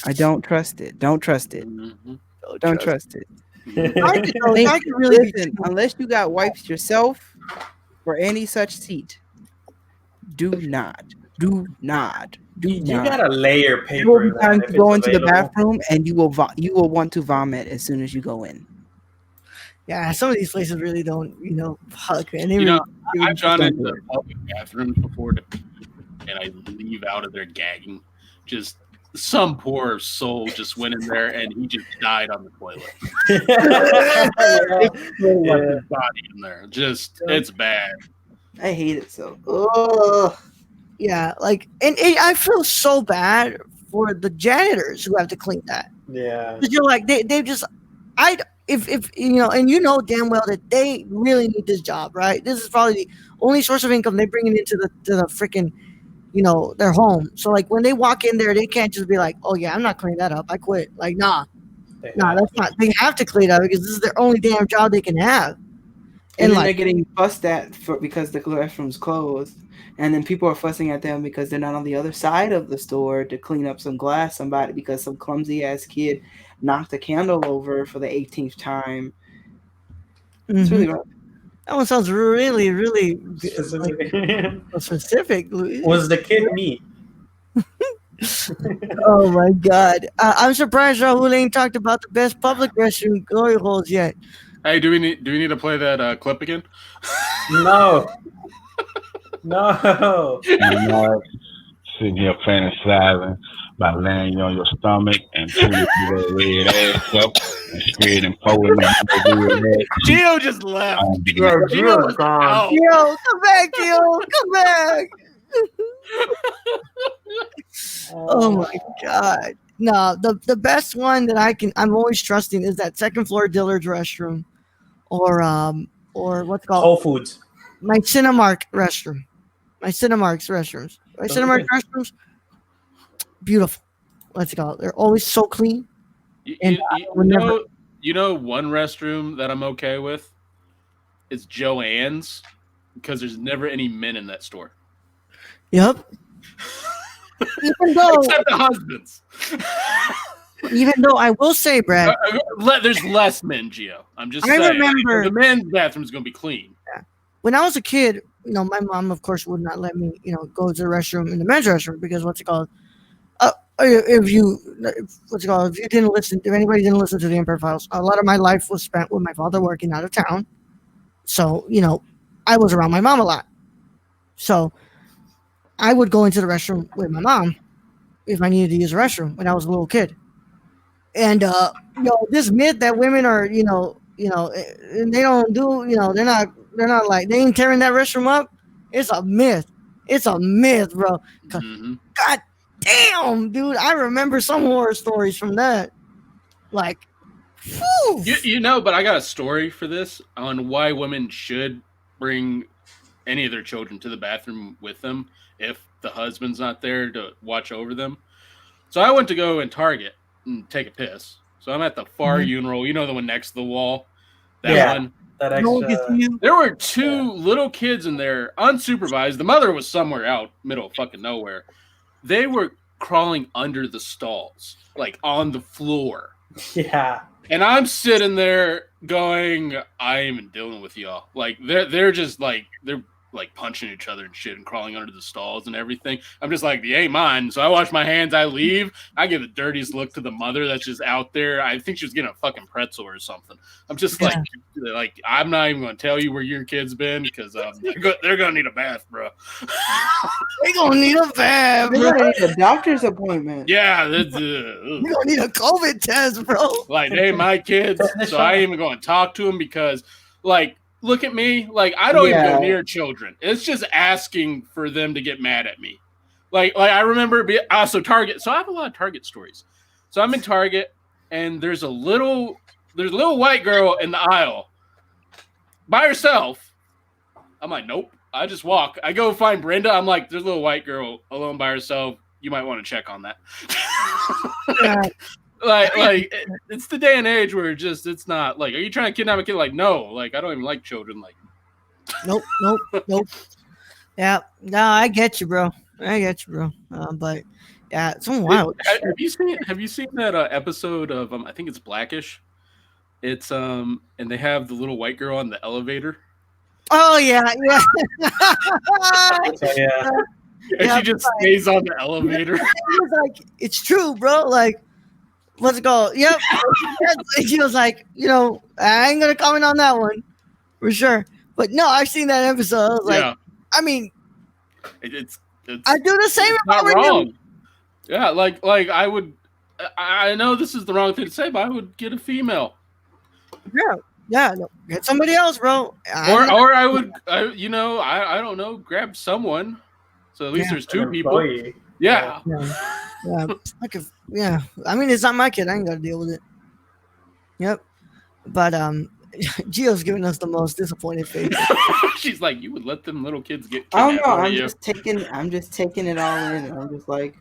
I don't trust it. Don't trust it. Mm-hmm. Don't trust it. Listen, unless you got wipes yourself for any such seat, do not. You gotta layer paper. You will be trying to go into the bathroom, and you will want to vomit as soon as you go in. Yeah, some of these places really don't, fuck. And I've gone into public bathrooms before and I leave out of there gagging. Just some poor soul just went in there and he just died on the toilet. His body in there. It's bad. I hate it so. Ugh. Yeah, like, and I feel so bad for the janitors who have to clean that. Yeah, because you're like they just, if and damn well that they really need this job, right? This is probably the only source of income they're bringing into the freaking, their home. So like when they walk in there, they can't just be like, oh yeah, I'm not cleaning that up, I quit. Like that's not. They have to clean it up because this is their only damn job they can have. And then like, they're getting fussed at because the restroom's closed. And then people are fussing at them because they're not on the other side of the store to clean up some glass because some clumsy ass kid knocked a candle over for the 18th time. It's really rough. That one sounds really, really Specifically. specific, Luis. Was the kid me? Oh my God! I'm surprised Rahul ain't talked about the best public restroom glory holes yet. Hey, do we need to play that clip again? No. No. I'm not sitting here fantasizing about laying on your stomach and pulling your red ass up and spreading and pulling your head. Gio just left. Bro, Gio's gone. Yo, come back, Yo, come back! Oh my God! No, the best one that I'm always trusting is that second floor Dillard's restroom, or what's it called Whole Foods. my Cinemark restroom, my Cinemark's restrooms, my Cinemark restrooms, beautiful. Let's go. They're always so clean. And You know one restroom that I'm okay with is Joann's because there's never any men in that store. Yep. Even though, Except the husbands. even though I will say, Brad, There's less men, Gio. I'm just I saying. remember- the men's bathroom is going to be clean. when I was a kid, my mom, of course, would not let me, go to the restroom in the men's restroom because if anybody didn't listen to the Empire Files, a lot of my life was spent with my father working out of town. So, I was around my mom a lot. So I would go into the restroom with my mom if I needed to use the restroom when I was a little kid. And, this myth that women are, they don't do, they're not like, they ain't tearing that restroom up. It's a myth. It's a myth, bro. Mm-hmm. God damn, dude. I remember some horror stories from that. Like, whew. But I got a story for this on why women should bring any of their children to the bathroom with them if the husband's not there to watch over them. So I went to go in Target and take a piss. So I'm at the far urinal, the one next to the wall. That one. That extra. There were two little kids in there, unsupervised. The mother was somewhere out middle of fucking nowhere. They were crawling under the stalls, like on the floor. Yeah. And I'm sitting there going, I ain't even dealing with y'all. Like they're just like they're like punching each other and shit and crawling under the stalls and everything. I'm just like, the ain't mine. So I wash my hands, I leave. I give the dirtiest look to the mother that's just out there. I think she was getting a fucking pretzel or something. I'm just like I'm not even going to tell you where your kid's been because they're going to need a bath, bro. They gonna need a bath, They're bro. gonna need a doctor's appointment. Yeah. They gonna need a COVID test, bro. Like, they ain't my kids, so I ain't even going to talk to them because, like, look at me. Like, I don't even go near children. It's just asking for them to get mad at me. Like I remember Target. So I have a lot of Target stories. So I'm in Target, and there's a little white girl in the aisle by herself. I'm like, nope. I just walk. I go find Brenda. I'm like, there's a little white girl alone by herself. You might want to check on that. Like it's the day and age where it's not like, are you trying to kidnap a kid? Like, no, like I don't even like children. Like, Nope. Yeah, no, I get you, bro. But yeah, it's so wild. Have you seen that episode of I think it's Blackish? It's and they have the little white girl on the elevator. Oh yeah. And she just stays on the elevator. It's like, it's true, bro. Like, let's go. Yep. She was like, I ain't gonna comment on that one for sure. But no, I've seen that episode. I was like, I mean, it's I do the same. not wrong. Yeah, like I would. I know this is the wrong thing to say, but I would get a female. Yeah, no, get somebody else, bro. Or I would, I don't know, grab someone. So at least there's two people. Yeah. Yeah. I mean, it's not my kid. I ain't got to deal with it. Yep. But Gio's giving us the most disappointed face. She's like, you would let them little kids get I don't kidnapped. know. I'm just taking it all in. And I'm just like,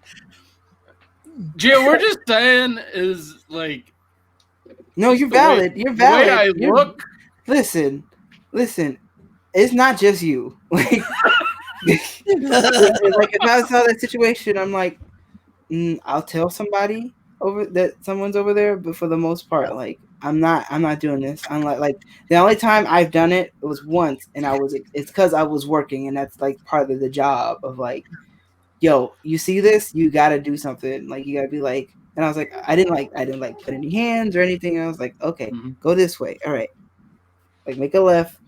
Gio, we're just saying is like. No, you're valid. You're valid. The way I look. Listen, listen, it's not just you. Like, if I saw that situation, I'm like, I'll tell somebody that someone's over there, but for the most part, like, I'm not doing this. I'm like the only time I've done it was once, and it's because I was working, and that's like part of the job of like, yo, you see this, you got to do something. Like, you got to be like, and I was like, I didn't put any hands or anything. I was like, okay, go this way. All right, like make a left.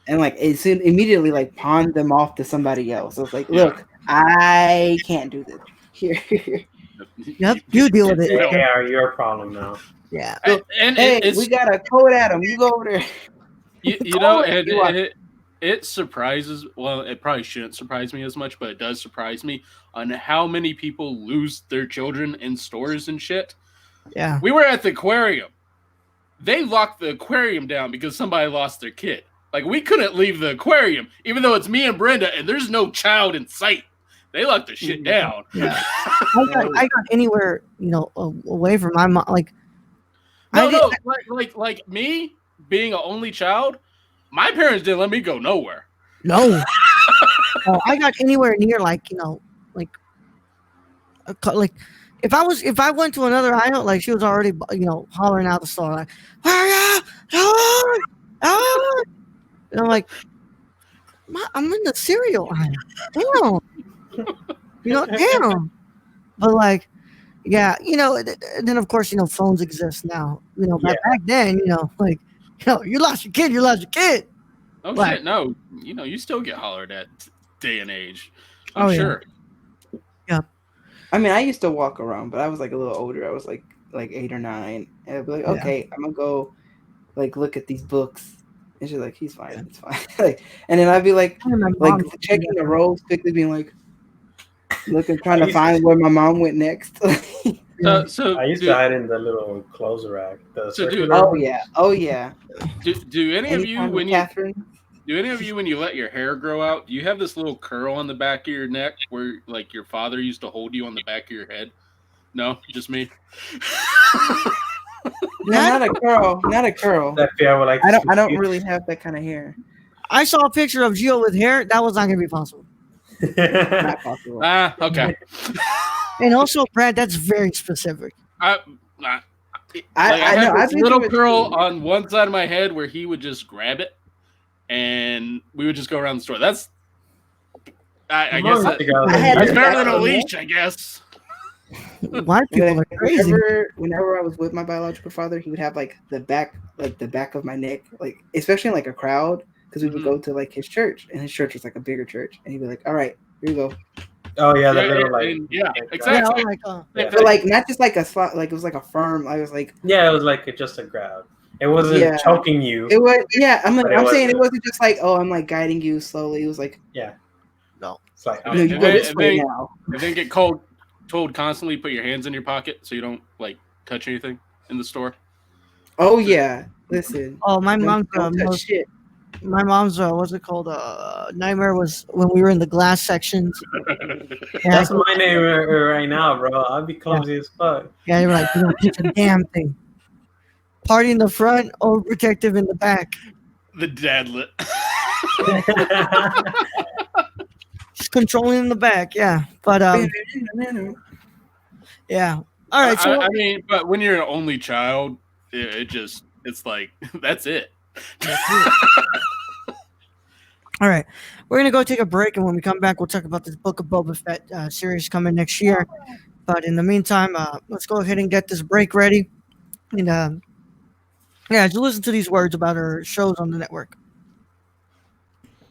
And like it soon immediately like pawned them off to somebody else. I was like, look, I can't do this. Here. Yep, you deal with it. They are your problem now. Yeah. And hey, we got a code at them. You go over there. You know, and it surprises. Well, it probably shouldn't surprise me as much, but it does surprise me on how many people lose their children in stores and shit. Yeah. We were at the aquarium. They locked the aquarium down because somebody lost their kid. Like, we couldn't leave the aquarium, even though it's me and Brenda, and there's no child in sight. They locked the shit down. Yeah. I got anywhere, away from my mom. Like, like me being an only child, my parents didn't let me go nowhere. No. I got anywhere near, like if I went to another aisle, like she was already, hollering out the store, like, and I'm like, I'm in the cereal aisle. Damn. Damn. But like, yeah, and then of course, phones exist now. Back then, you lost your kid. Oh, like, shit, no. You still get hollered at day and age. I'm sure. Yeah. I mean, I used to walk around, but I was like a little older. I was like 8 or 9. And I'd be like, okay, I'm gonna go like look at these books. And she's like, he's fine, it's fine. Like, and then I'd be like checking the rows, quickly being like looking, trying to find where my mom went next. So I used to hide in the little clothes rack. Oh yeah. Do any of you when Catherine? Do any of you, when you let your hair grow out, do you have this little curl on the back of your neck where, like, your father used to hold you on the back of your head? No, just me. Not a curl. I don't really have that kind of hair. I saw a picture of Gio with hair. That was not going to be possible. Not possible. Okay. And also, Brad, that's very specific. I had this little curl on one side of my head where he would just grab it, and we would just go around the store. That's, I guess, that's better than a leash, I guess. Why people are crazy? Whenever I was with my biological father, he would have like the back of my neck, like especially in like a crowd, because we would go to like his church, and his church was like a bigger church, and he'd be like, "All right, here you go." Oh yeah, exactly. But like not just like a slot, like it was like a firm. I was like, it was like just a grab. It wasn't choking you. It was, I'm saying it wasn't just like, oh, I'm like guiding you slowly. It was like, no, it's like, no, you go this way now. And then get told constantly put your hands in your pocket so you don't like touch anything in the store. Oh yeah, listen. Oh, my mom's shit. My mom's what's it called? Nightmare was when we were in the glass sections. That's my name right now, bro. I'd be clumsy as fuck. Yeah, you're like, you don't touch a damn thing. Party in the front, overprotective in the back. The dadlet. Just controlling in the back, yeah. But yeah. All right. So I mean, but when you're an only child, it's like that's it. All right, we're gonna go take a break, and when we come back, we'll talk about this Book of Boba Fett series coming next year. But in the meantime, let's go ahead and get this break ready, and just listen to these words about our shows on the network.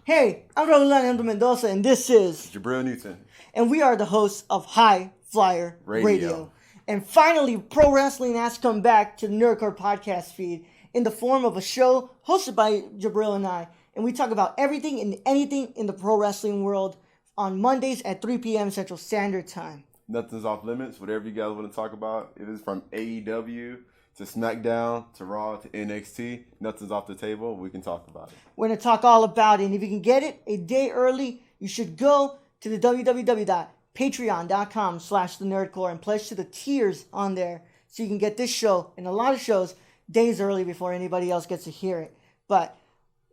Hey, I'm Raul Leandro Mendoza, and this is Jabril Newton, and we are the hosts of High Flyer Radio. And finally, pro wrestling has come back to the Nerdcore podcast feed in the form of a show hosted by Jabril and I. And we talk about everything and anything in the pro wrestling world on Mondays at 3 p.m. Central Standard Time. Nothing's off limits. Whatever you guys want to talk about, if it's from AEW to SmackDown to Raw to NXT, nothing's off the table. We can talk about it. We're going to talk all about it. And if you can get it a day early, you should go to the www.patreon.com/thenerdcore and pledge to the tiers on there so you can get this show and a lot of shows days early before anybody else gets to hear it. But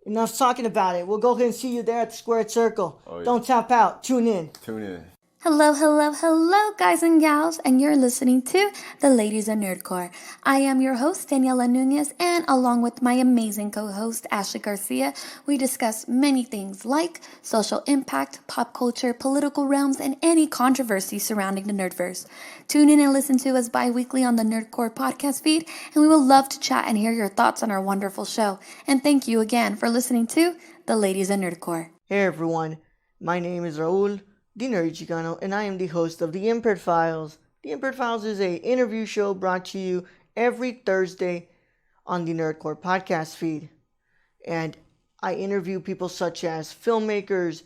Enough talking about it. We'll go ahead and see you there at the Squared Circle. Oh, yeah. Don't tap out. Tune in. Tune in. Hello, guys and gals, and you're listening to The Ladies of Nerdcore. I am your host, Daniela Nunez, and along with my amazing co-host, Ashley Garcia, we discuss many things like social impact, pop culture, political realms, and any controversy surrounding the Nerdverse. Tune in and listen to us bi-weekly on the Nerdcore podcast feed, and we will love to chat and hear your thoughts on our wonderful show. And thank you again for listening to The Ladies of Nerdcore. Hey everyone, my name is Raul, the Nerdy Chicano, and I am the host of The Impaired Files. The Impaired Files is an interview show brought to you every Thursday on the Nerdcore podcast feed. And I interview people such as filmmakers,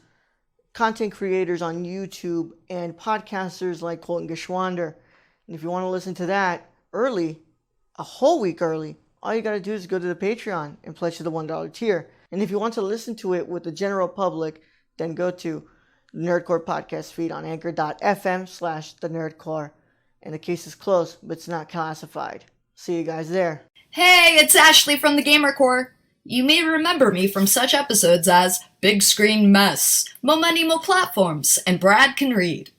content creators on YouTube, and podcasters like Colton Geschwander. And if you want to listen to that early, a whole week early, all you got to do is go to the Patreon and pledge to the $1 tier. And if you want to listen to it with the general public, then go to Nerdcore podcast feed on anchor.fm/the Nerdcore. And the case is closed, but it's not classified. See you guys there. Hey, it's Ashley from the Gamer Core. You may remember me from such episodes as Big Screen Mess, Mo Money Mo Platforms, and Brad Can Read.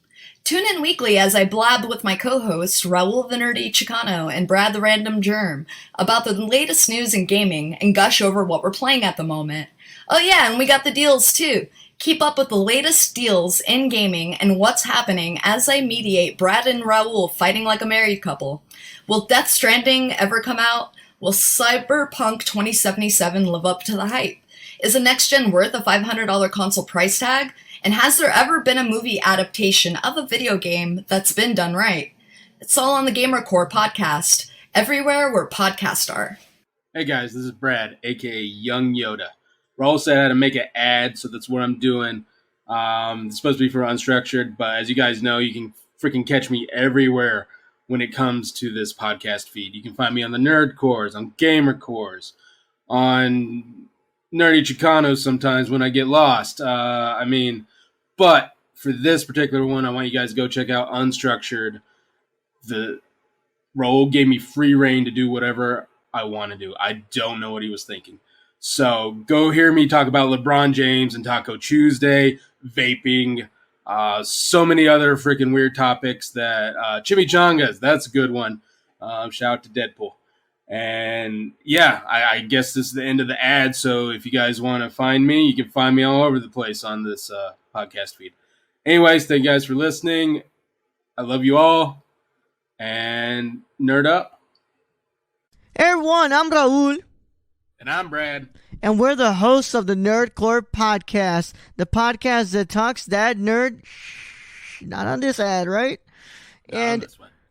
Tune in weekly as I blab with my co-hosts Raul the Nerdy Chicano and Brad the Random Germ about the latest news in gaming and gush over what we're playing at the moment. Oh yeah, and we got the deals too. Keep up with the latest deals in gaming and what's happening as I mediate Brad and Raul fighting like a married couple. Will Death Stranding ever come out? Will Cyberpunk 2077 live up to the hype? Is a next gen worth a $500 console price tag? And has there ever been a movie adaptation of a video game that's been done right? It's all on the Gamer Core podcast, everywhere where podcasts are. Hey guys, this is Brad, aka Young Yoda. Raul said I had to make an ad, so that's what I'm doing. It's supposed to be for Unstructured, but as you guys know, you can freaking catch me everywhere when it comes to this podcast feed. You can find me on the Nerd Cores, on Gamer Cores, on Nerdy Chicanos sometimes when I get lost. But for this particular one, I want you guys to go check out Unstructured. The Raul gave me free reign to do whatever I want to do. I don't know what he was thinking. So go hear me talk about LeBron James and Taco Tuesday, vaping, so many other freaking weird topics that chimichangas, that's a good one. Shout out to Deadpool. And yeah, I guess this is the end of the ad. So if you guys want to find me, you can find me all over the place on this podcast feed. Anyways, thank you guys for listening. I love you all. And nerd up. Hey everyone, I'm Raul. And I'm Brad. And we're the hosts of the Nerdcore podcast. The podcast that talks that nerd. Not on this ad, right? And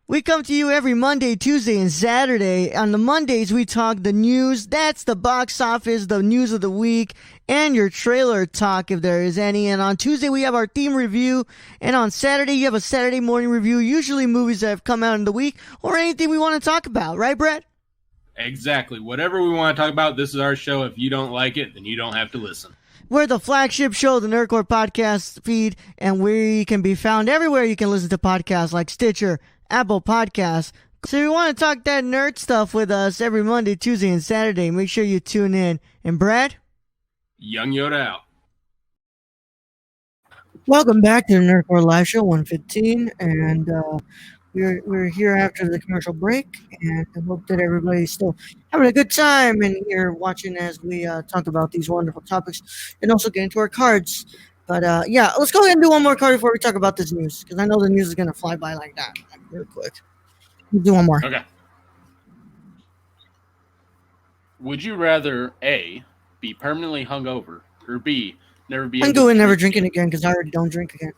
we come to you every Monday, Tuesday, and Saturday. On the Mondays, we talk the news. That's the box office, the news of the week, and your trailer talk if there is any. And on Tuesday, we have our theme review. And on Saturday, you have a Saturday morning review, usually movies that have come out in the week or anything we want to talk about. Right, Brett? Exactly. Whatever we want to talk about, this is our show. If you don't like it, then you don't have to listen. We're the flagship show of the Nerdcore podcast feed, and we can be found everywhere you can listen to podcasts like Stitcher, Apple Podcasts. So if you want to talk that nerd stuff with us every Monday, Tuesday, and Saturday, make sure you tune in. And Brad? Young Yoda out. Welcome back to the Nerdcore Live Show 115, and we're here after the commercial break, and I hope that everybody's still having a good time and you're watching as we talk about these wonderful topics and also get into our cards. But yeah, let's go ahead and do one more card before we talk about this news, because I know the news is going to fly by like that real quick. We'll do one more. Okay. Would you rather A, be permanently hungover, or B, never be I'm doing never drinking again because I already don't drink again.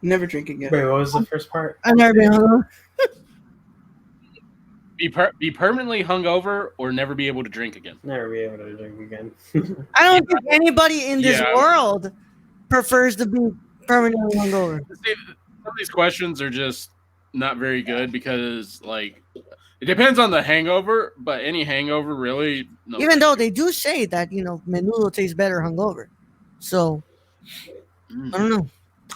Never drink again. Wait, what was the first part? I've never been hungover. Be permanently hungover or never be able to drink again? Never be able to drink again. I don't think anybody in this world prefers to be permanently hungover. See, some of these questions are just not very good because, like, it depends on the hangover, but any hangover really. No. Even though they do say that, menudo tastes better hungover. So, I don't know.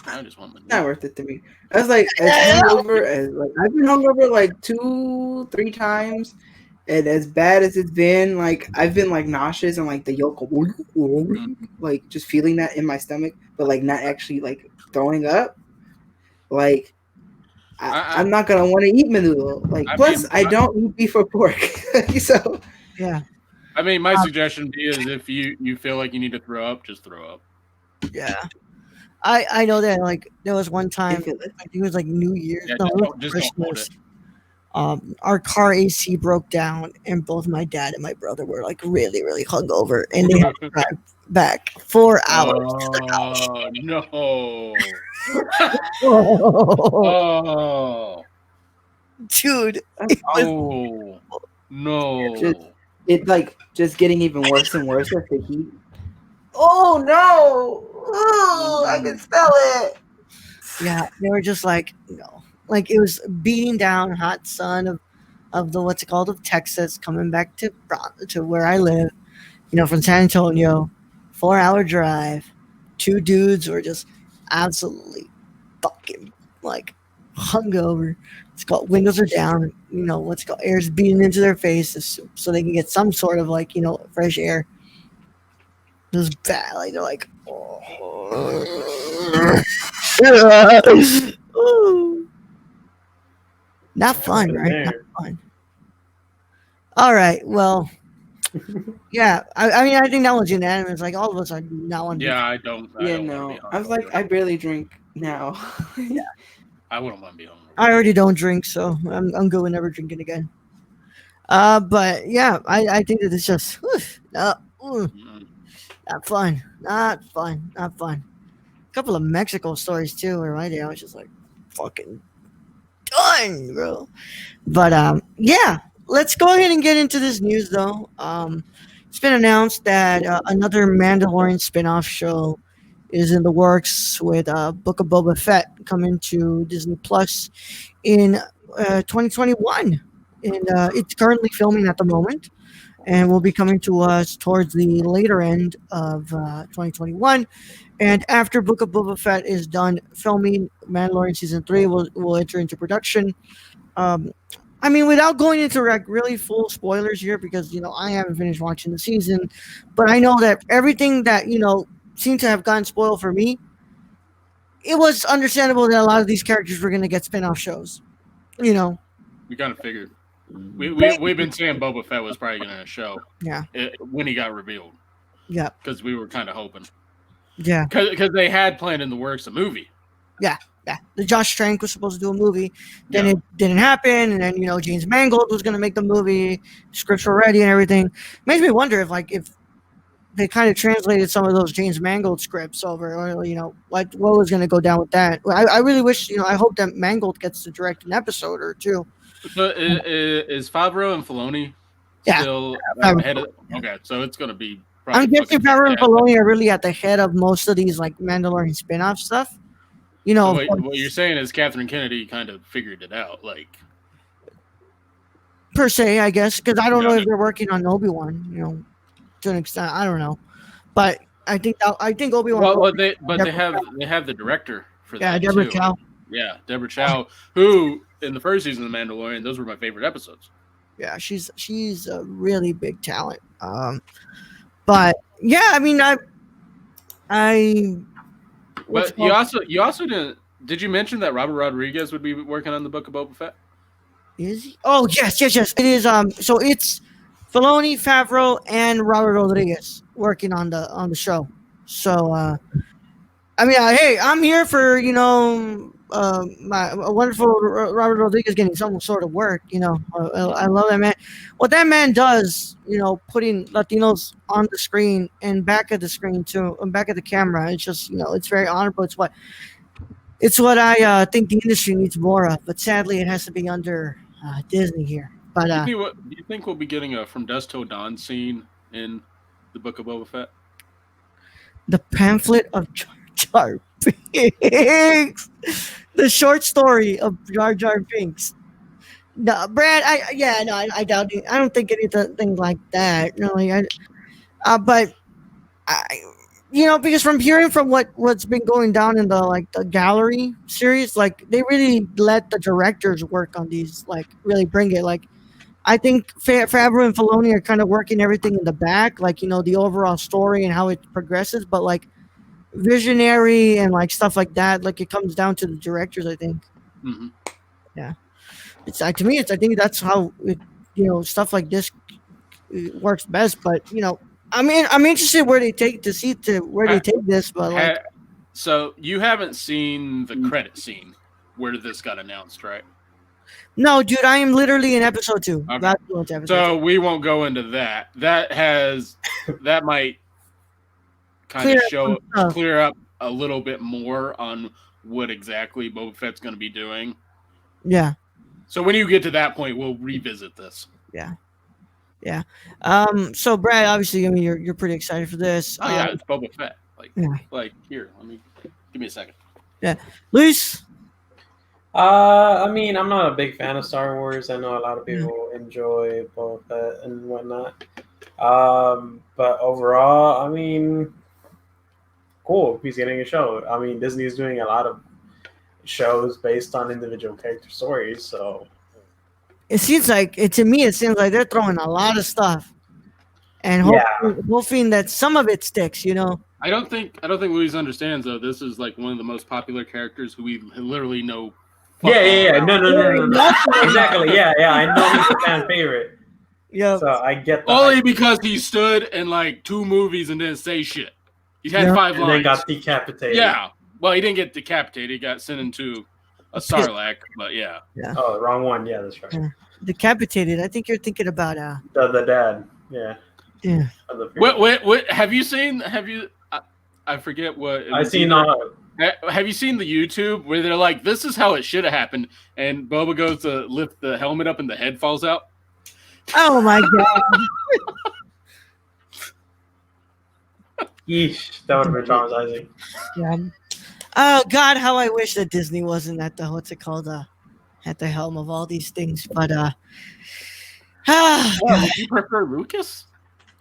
I just want not worth it to me. I was like, as hungover as I've been hungover like 2-3 times, And as bad as it's been, like I've been like nauseous and like the yolk, like just feeling that in my stomach, but like not actually like throwing up. Like I'm not gonna want to eat menudo. Like plus I don't eat beef or pork, so yeah. I mean, my suggestion is if you feel like you need to throw up, just throw up. Yeah. I know that like there was one time I think it was like New Year's, Yeah, just don't hold it. Our car AC broke down, and both my dad and my brother were like really, really hungover, and they had to drive back 4 hours to the house. No. Oh, dude. Oh no. It's like just getting even worse and worse with the heat. Oh no! Oh, I can smell it. Yeah, they were just like, no, like it was beating down hot sun of the what's it called of Texas coming back to where I live, from San Antonio, 4-hour drive. Two dudes were just absolutely fucking like hungover. It's called windows are down. What's called air's beating into their faces so they can get some sort of like fresh air. It was bad. Like they're like, not fun, right? Not fun. All right. Well, yeah. I mean, I think that was unanimous. Like all of us are not on. Yeah, I don't. I was like, I barely drink now. Yeah. I wouldn't want to be hungry. I already don't drink, so I'm good with never drinking again. But yeah, I think that it's just not fun. Not fun. A couple of Mexico stories too, where right there I was just like fucking done, bro. But yeah, let's go ahead and get into this news though. It's been announced that another Mandalorian spin-off show is in the works with Book of Boba Fett coming to Disney Plus in 2021, and it's currently filming at the moment, and will be coming to us towards the later end of 2021. And after Book of Boba Fett is done filming, Mandalorian season 3 will enter into production. I mean, without going into like really full spoilers here, because I haven't finished watching the season, but I know that everything that seemed to have gotten spoiled for me, it was understandable that a lot of these characters were going to get spin-off shows. We kind of figured. We've been saying Boba Fett was probably going to show. Yeah. When he got revealed. Yeah. Because we were kind of hoping. Yeah. Because they had planned in the works a movie. Yeah. Yeah. The Josh Trank was supposed to do a movie. Then it didn't happen. And then, James Mangold was going to make the movie. Scripts were ready and everything. Makes me wonder if they kind of translated some of those James Mangold scripts over, or what was going to go down with that. I really wish, I hope that Mangold gets to direct an episode or two. So is Favreau and Filoni still ahead of? Okay, so it's going to be. I'm guessing Favreau and Filoni are really at the head of most of these like Mandalorian spin-off stuff. So what you're saying is Catherine Kennedy kind of figured it out, like per se, I guess, because I don't know if they're working on Obi-Wan, to an extent. I don't know, but I think Obi-Wan. Well, they have the director for that. Yeah, Deborah Chow. Yeah, Deborah Chow, who in the first season of The Mandalorian, those were my favorite episodes. Yeah, she's a really big talent. But yeah, I mean, But you also did you mention that Robert Rodriguez would be working on the Book of Boba Fett? Is he? Oh yes. It is. So it's Filoni, Favreau, and Robert Rodriguez working on the show. So I mean, hey, I'm here for my wonderful Robert Rodriguez getting some sort of work. I love that man. What that man does, putting Latinos on the screen and back of the screen too, and back of the camera. It's just it's very honorable. It's what I think the industry needs more of. But sadly, it has to be under Disney here. But do you think we'll be getting a From Dusk Till Dawn scene in the Book of Boba Fett? The pamphlet of Jar Jar Binks, the short story of Jar Jar Binks. No, Brad. I doubt it. I don't think anything like that. Really, but because from hearing from what's been going down in the gallery series, like they really let the directors work on these, like really bring it. Like I think Favreau and Filoni are kind of working everything in the back, like, the overall story and how it progresses. But like visionary and like stuff like that, like it comes down to the directors, I think. Mm-hmm. Yeah, it's to me, I think that's how it, stuff like this works best. But I'm interested where they take they take this. But like, so you haven't seen the credit scene where this got announced, right? no, dude, I am literally in episode 2. Okay. About to go into episode So 2. we won't go into that. That might kind of clear up a little bit more on what exactly Boba Fett's going to be doing. Yeah. So when you get to that point, we'll revisit this. Yeah. Yeah. So Brad, obviously, I mean, you're pretty excited for this. Oh yeah, it's Boba Fett. Like here, give me a second. Yeah, Luis. I mean, I'm not a big fan of Star Wars. I know a lot of people enjoy Boba Fett and whatnot. But overall, I mean, cool. He's getting a show. I mean, Disney is doing a lot of shows based on individual character stories. So it seems like they're throwing a lot of stuff, and hoping that some of it sticks. I don't think Luis understands though. This is like one of the most popular characters who we literally know. Yeah. No. Exactly. Yeah. I know he's a fan favorite. Yeah. So I get that. Only because he stood in like 2 movies and didn't say shit. He had 5 lines. And then got decapitated. Yeah. Well, he didn't get decapitated. He got sent into a sarlacc. But yeah. Oh, wrong one. Yeah, that's right. Decapitated. I think you're thinking about the dad. Yeah. Yeah. What have you seen? I forget what I've seen. Have you seen the YouTube where they're like, "This is how it should have happened," and Boba goes to lift the helmet up and the head falls out? Oh my god! Yeesh, that would have been traumatizing. Yeah. Oh god, how I wish that Disney wasn't at the at the helm of all these things. But would you prefer Lucas?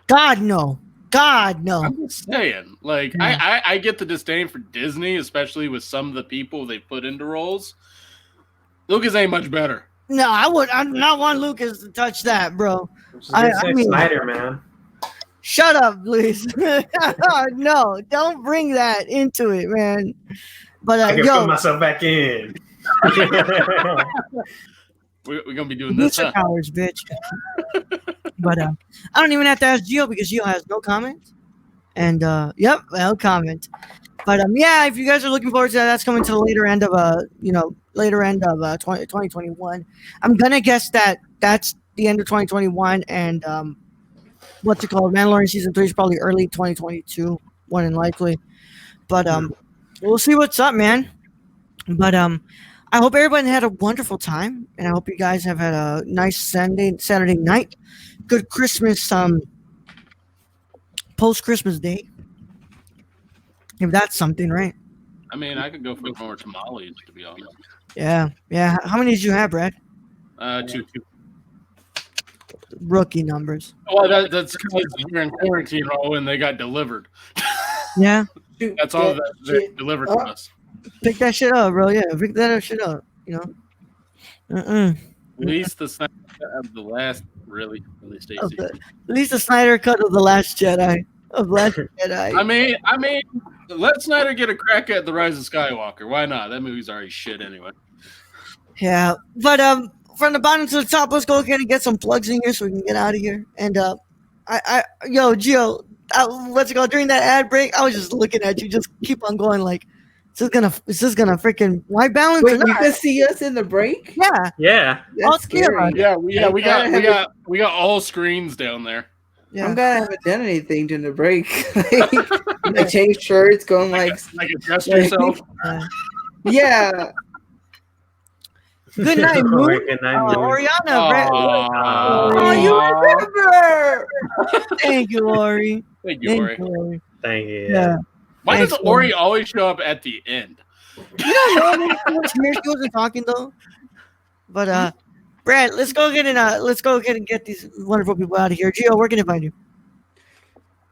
God no. God no. I'm just saying, like, I get the disdain for Disney, especially with some of the people they put into roles. Lucas ain't much better. No, I not want Lucas to touch that, bro. I mean, Snyder, man. Shut up, Luis. No, don't bring that into it, man. But I can put myself back in. We're gonna be doing this. Powers, bitch. But I don't even have to ask Gio because Gio has no comment. And yep, no comment. But yeah, if you guys are looking forward to that, that's coming to the later end of 2021. I'm gonna guess that that's the end of 2021, and what's it called? Mandalorian season 3 is probably early 2022, more than likely. But we'll see what's up, man. But I hope everybody had a wonderful time, and I hope you guys have had a nice Saturday night. Good Christmas, post-Christmas day. If that's something, right? I mean, I could go for more tamales, to be honest. Yeah. How many did you have, Brad? 2. Rookie numbers. Well, that's because we're in quarantine, and they got delivered. Yeah. That's all that they delivered to us. Pick that shit up, bro. Yeah, pick that shit up. At least the Snyder cut of the last, really, Stacey. At least the Snyder cut of the Last Jedi. I mean, let Snyder get a crack at the Rise of Skywalker. Why not? That movie's already shit anyway. Yeah, but from the bottom to the top, let's go ahead and get some plugs in here so we can get out of here. And Gio, what's it called? During that ad break, I was just looking at you, just keep on going like. Is this gonna freaking white balance? Wait, you can see us in the break? Yeah. That's scary. We got all screens down there. Yeah. I'm glad I haven't done anything during the break. I changed shirts, going like adjust yourself. Yeah. Good night, Moon. Oriana. Oh, you remember? Thank you, Ori. Thank you, Ori. Thank you. Yeah. Why does Ori always show up at the end? You don't know how much here she wasn't talking though. But Brad, let's go ahead and get these wonderful people out of here. Gio, where can I find you?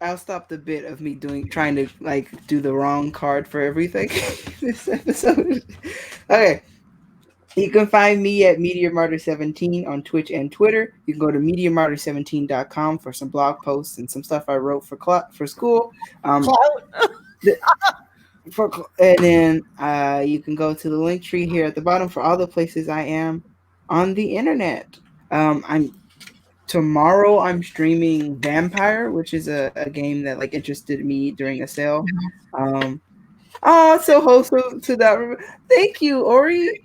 I'll stop the bit of me trying to like do the wrong card for everything this episode. Okay. You can find me at MeteorMartyr17 on Twitch and Twitter. You can go to MeteorMartyr17.com for some blog posts and some stuff I wrote for school. And then you can go to the link tree here at the bottom for all the places I am on the internet. Tomorrow I'm streaming Vampire, which is a game that like interested me during a sale. So wholesome to that. Thank you, Ori.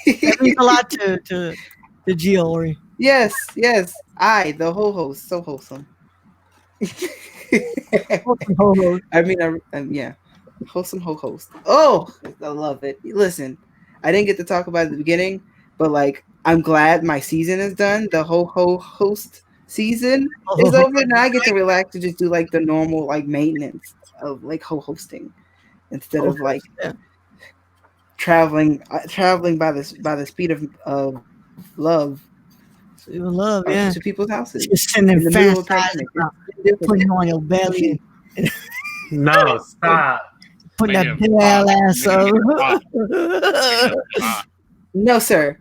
That means a lot to Gio, Ori. Yes. I, the whole host, so wholesome. I mean, yeah, wholesome host. Oh, I love it. Listen, I didn't get to talk about it at the beginning, but like, I'm glad my season is done. The whole host season is over. Now I get to relax and just do like the normal like maintenance of like hosting instead of like traveling by the speed of love. Love, yeah. To people's houses. Just sending fast putting you on your belly. No, stop. Putting that bell ass up. No, sir.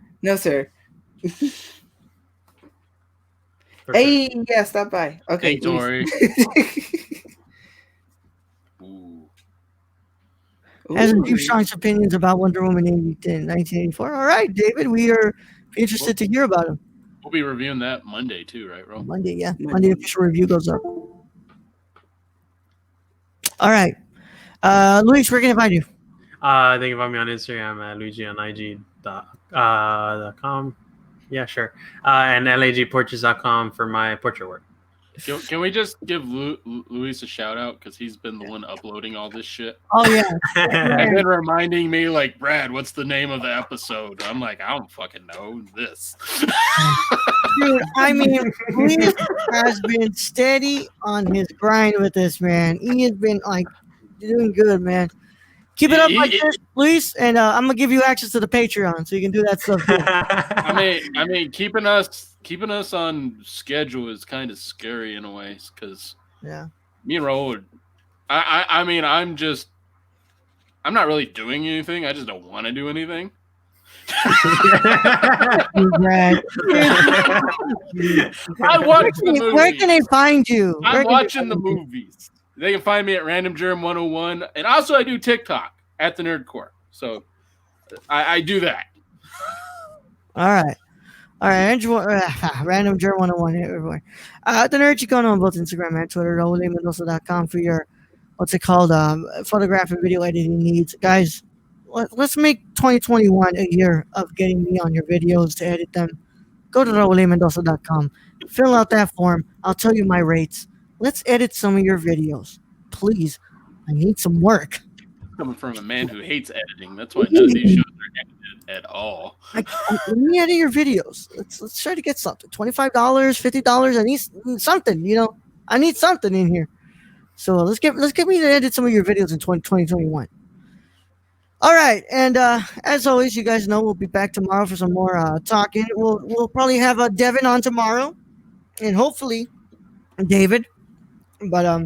Hey, yeah, stop by. Okay, hey, Tori. Has a few strong opinions about Wonder Woman 1984. All right, David, we are interested to hear about him. We'll be reviewing that Monday too, right, Ro? Monday, yeah. Monday official review goes up. All right. Luis, where can I find you? They can find me on Instagram at luiginig.com. Yeah, sure. And lagportraits.com for my portrait work. Can we just give Luis a shout out because he's been the one uploading all this shit? Oh yeah, and then reminding me like, Brad, what's the name of the episode? I'm like, I don't fucking know this. Dude, I mean, Luis has been steady on his grind with this, man. He has been like doing good, man. Keep it up like this, Luis, and I'm gonna give you access to the Patreon so you can do that stuff too. I mean, keeping us on schedule is kind of scary in a way because me and Raul, I mean, I'm not really doing anything. I just don't want to do anything. I watch the movies. Where can they find you? I'm watching the movies. They can find me at Random Germ 101, and also I do TikTok at the Nerdcore. So I do that. All right. Random Germ 101 everywhere. The Nerd, you go on both Instagram and Twitter. RaulMendoza.com for your photograph and video editing needs, guys. Let's make 2021 a year of getting me on your videos to edit them. Go to RaulMendoza.com. Fill out that form. I'll tell you my rates. Let's edit some of your videos. Please. I need some work. Coming from a man who hates editing. That's why none of these shows are edited at all. Let me edit your videos. Let's try to get something. $25, $50. I need something, I need something in here. So let's get me to edit some of your videos in 2021. All right, and as always, you guys know we'll be back tomorrow for some more talking. We'll probably have Devin on tomorrow, and hopefully David. But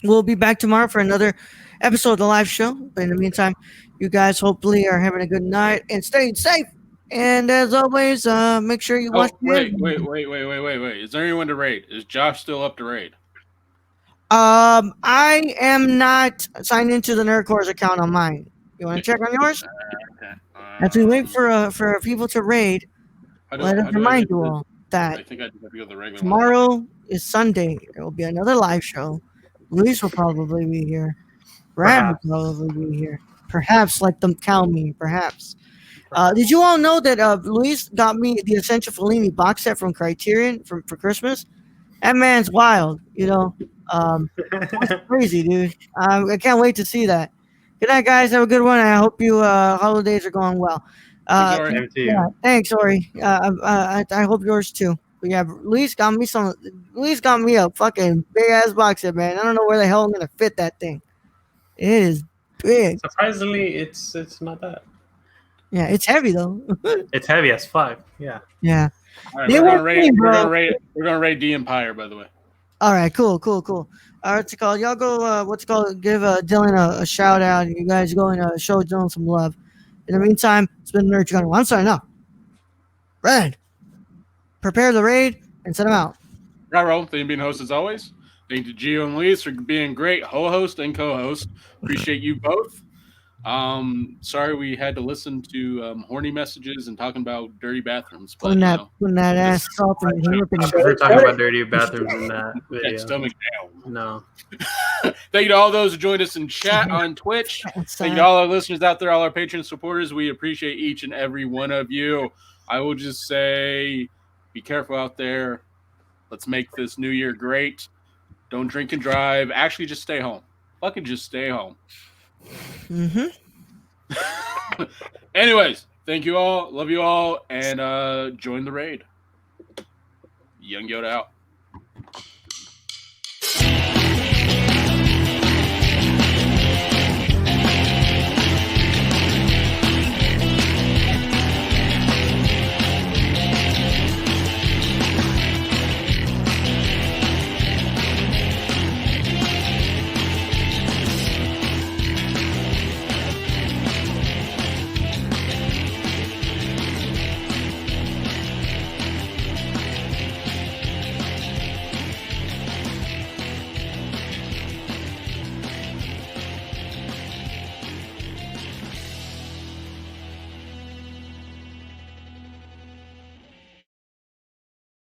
we'll be back tomorrow for another episode of the live show. But in the meantime, you guys hopefully are having a good night and staying safe. And as always, make sure you watch. Wait. Is there anyone to raid? Is Josh still up to raid? I am not signed into the Nerdcore's account on mine. You want to check on yours? As we wait for people to raid, let us remind you all that I think I just have to go the regular tomorrow is Sunday. There will be another live show. Luis will probably be here. Brad will probably be here. Perhaps like the cow meme, perhaps. Did you all know that Luis got me the Essential Fellini box set from Criterion for Christmas? That man's wild, It's crazy, dude. I can't wait to see that. Good night, guys. Have a good one. I hope you holidays are going well. Thanks, Ori. I hope yours too. But yeah, Luis got me a fucking big ass box set, man. I don't know where the hell I'm gonna fit that thing. It is big. Surprisingly, it's not that. Yeah, it's heavy though. It's heavy as fuck. Yeah. Yeah. All right, we're gonna raid the Empire, by the way. All right, cool. All right, what's it called? Y'all go. Give Dylan a shout out. You guys go and show Dylan some love. In the meantime, it's been Nerd Gun. I'm signing off. Red, prepare the raid and send them out. Right, roll. Thank you for being host as always. Thank you to Gio and Luis for being great host and co-host. Appreciate you both. Sorry we had to listen to horny messages and talking about dirty bathrooms. But, Putting that ass salt in the We're talking about dirty bathrooms in that video. Stomach down. No. Thank you to all those who joined us in chat on Twitch. Thank you to all our listeners out there, all our Patreon supporters. We appreciate each and every one of you. I will just say, be careful out there. Let's make this new year great. Don't drink and drive. Actually, just stay home. Fucking just stay home. Anyways, thank you all. Love you all. And join the raid. Young Yoda out.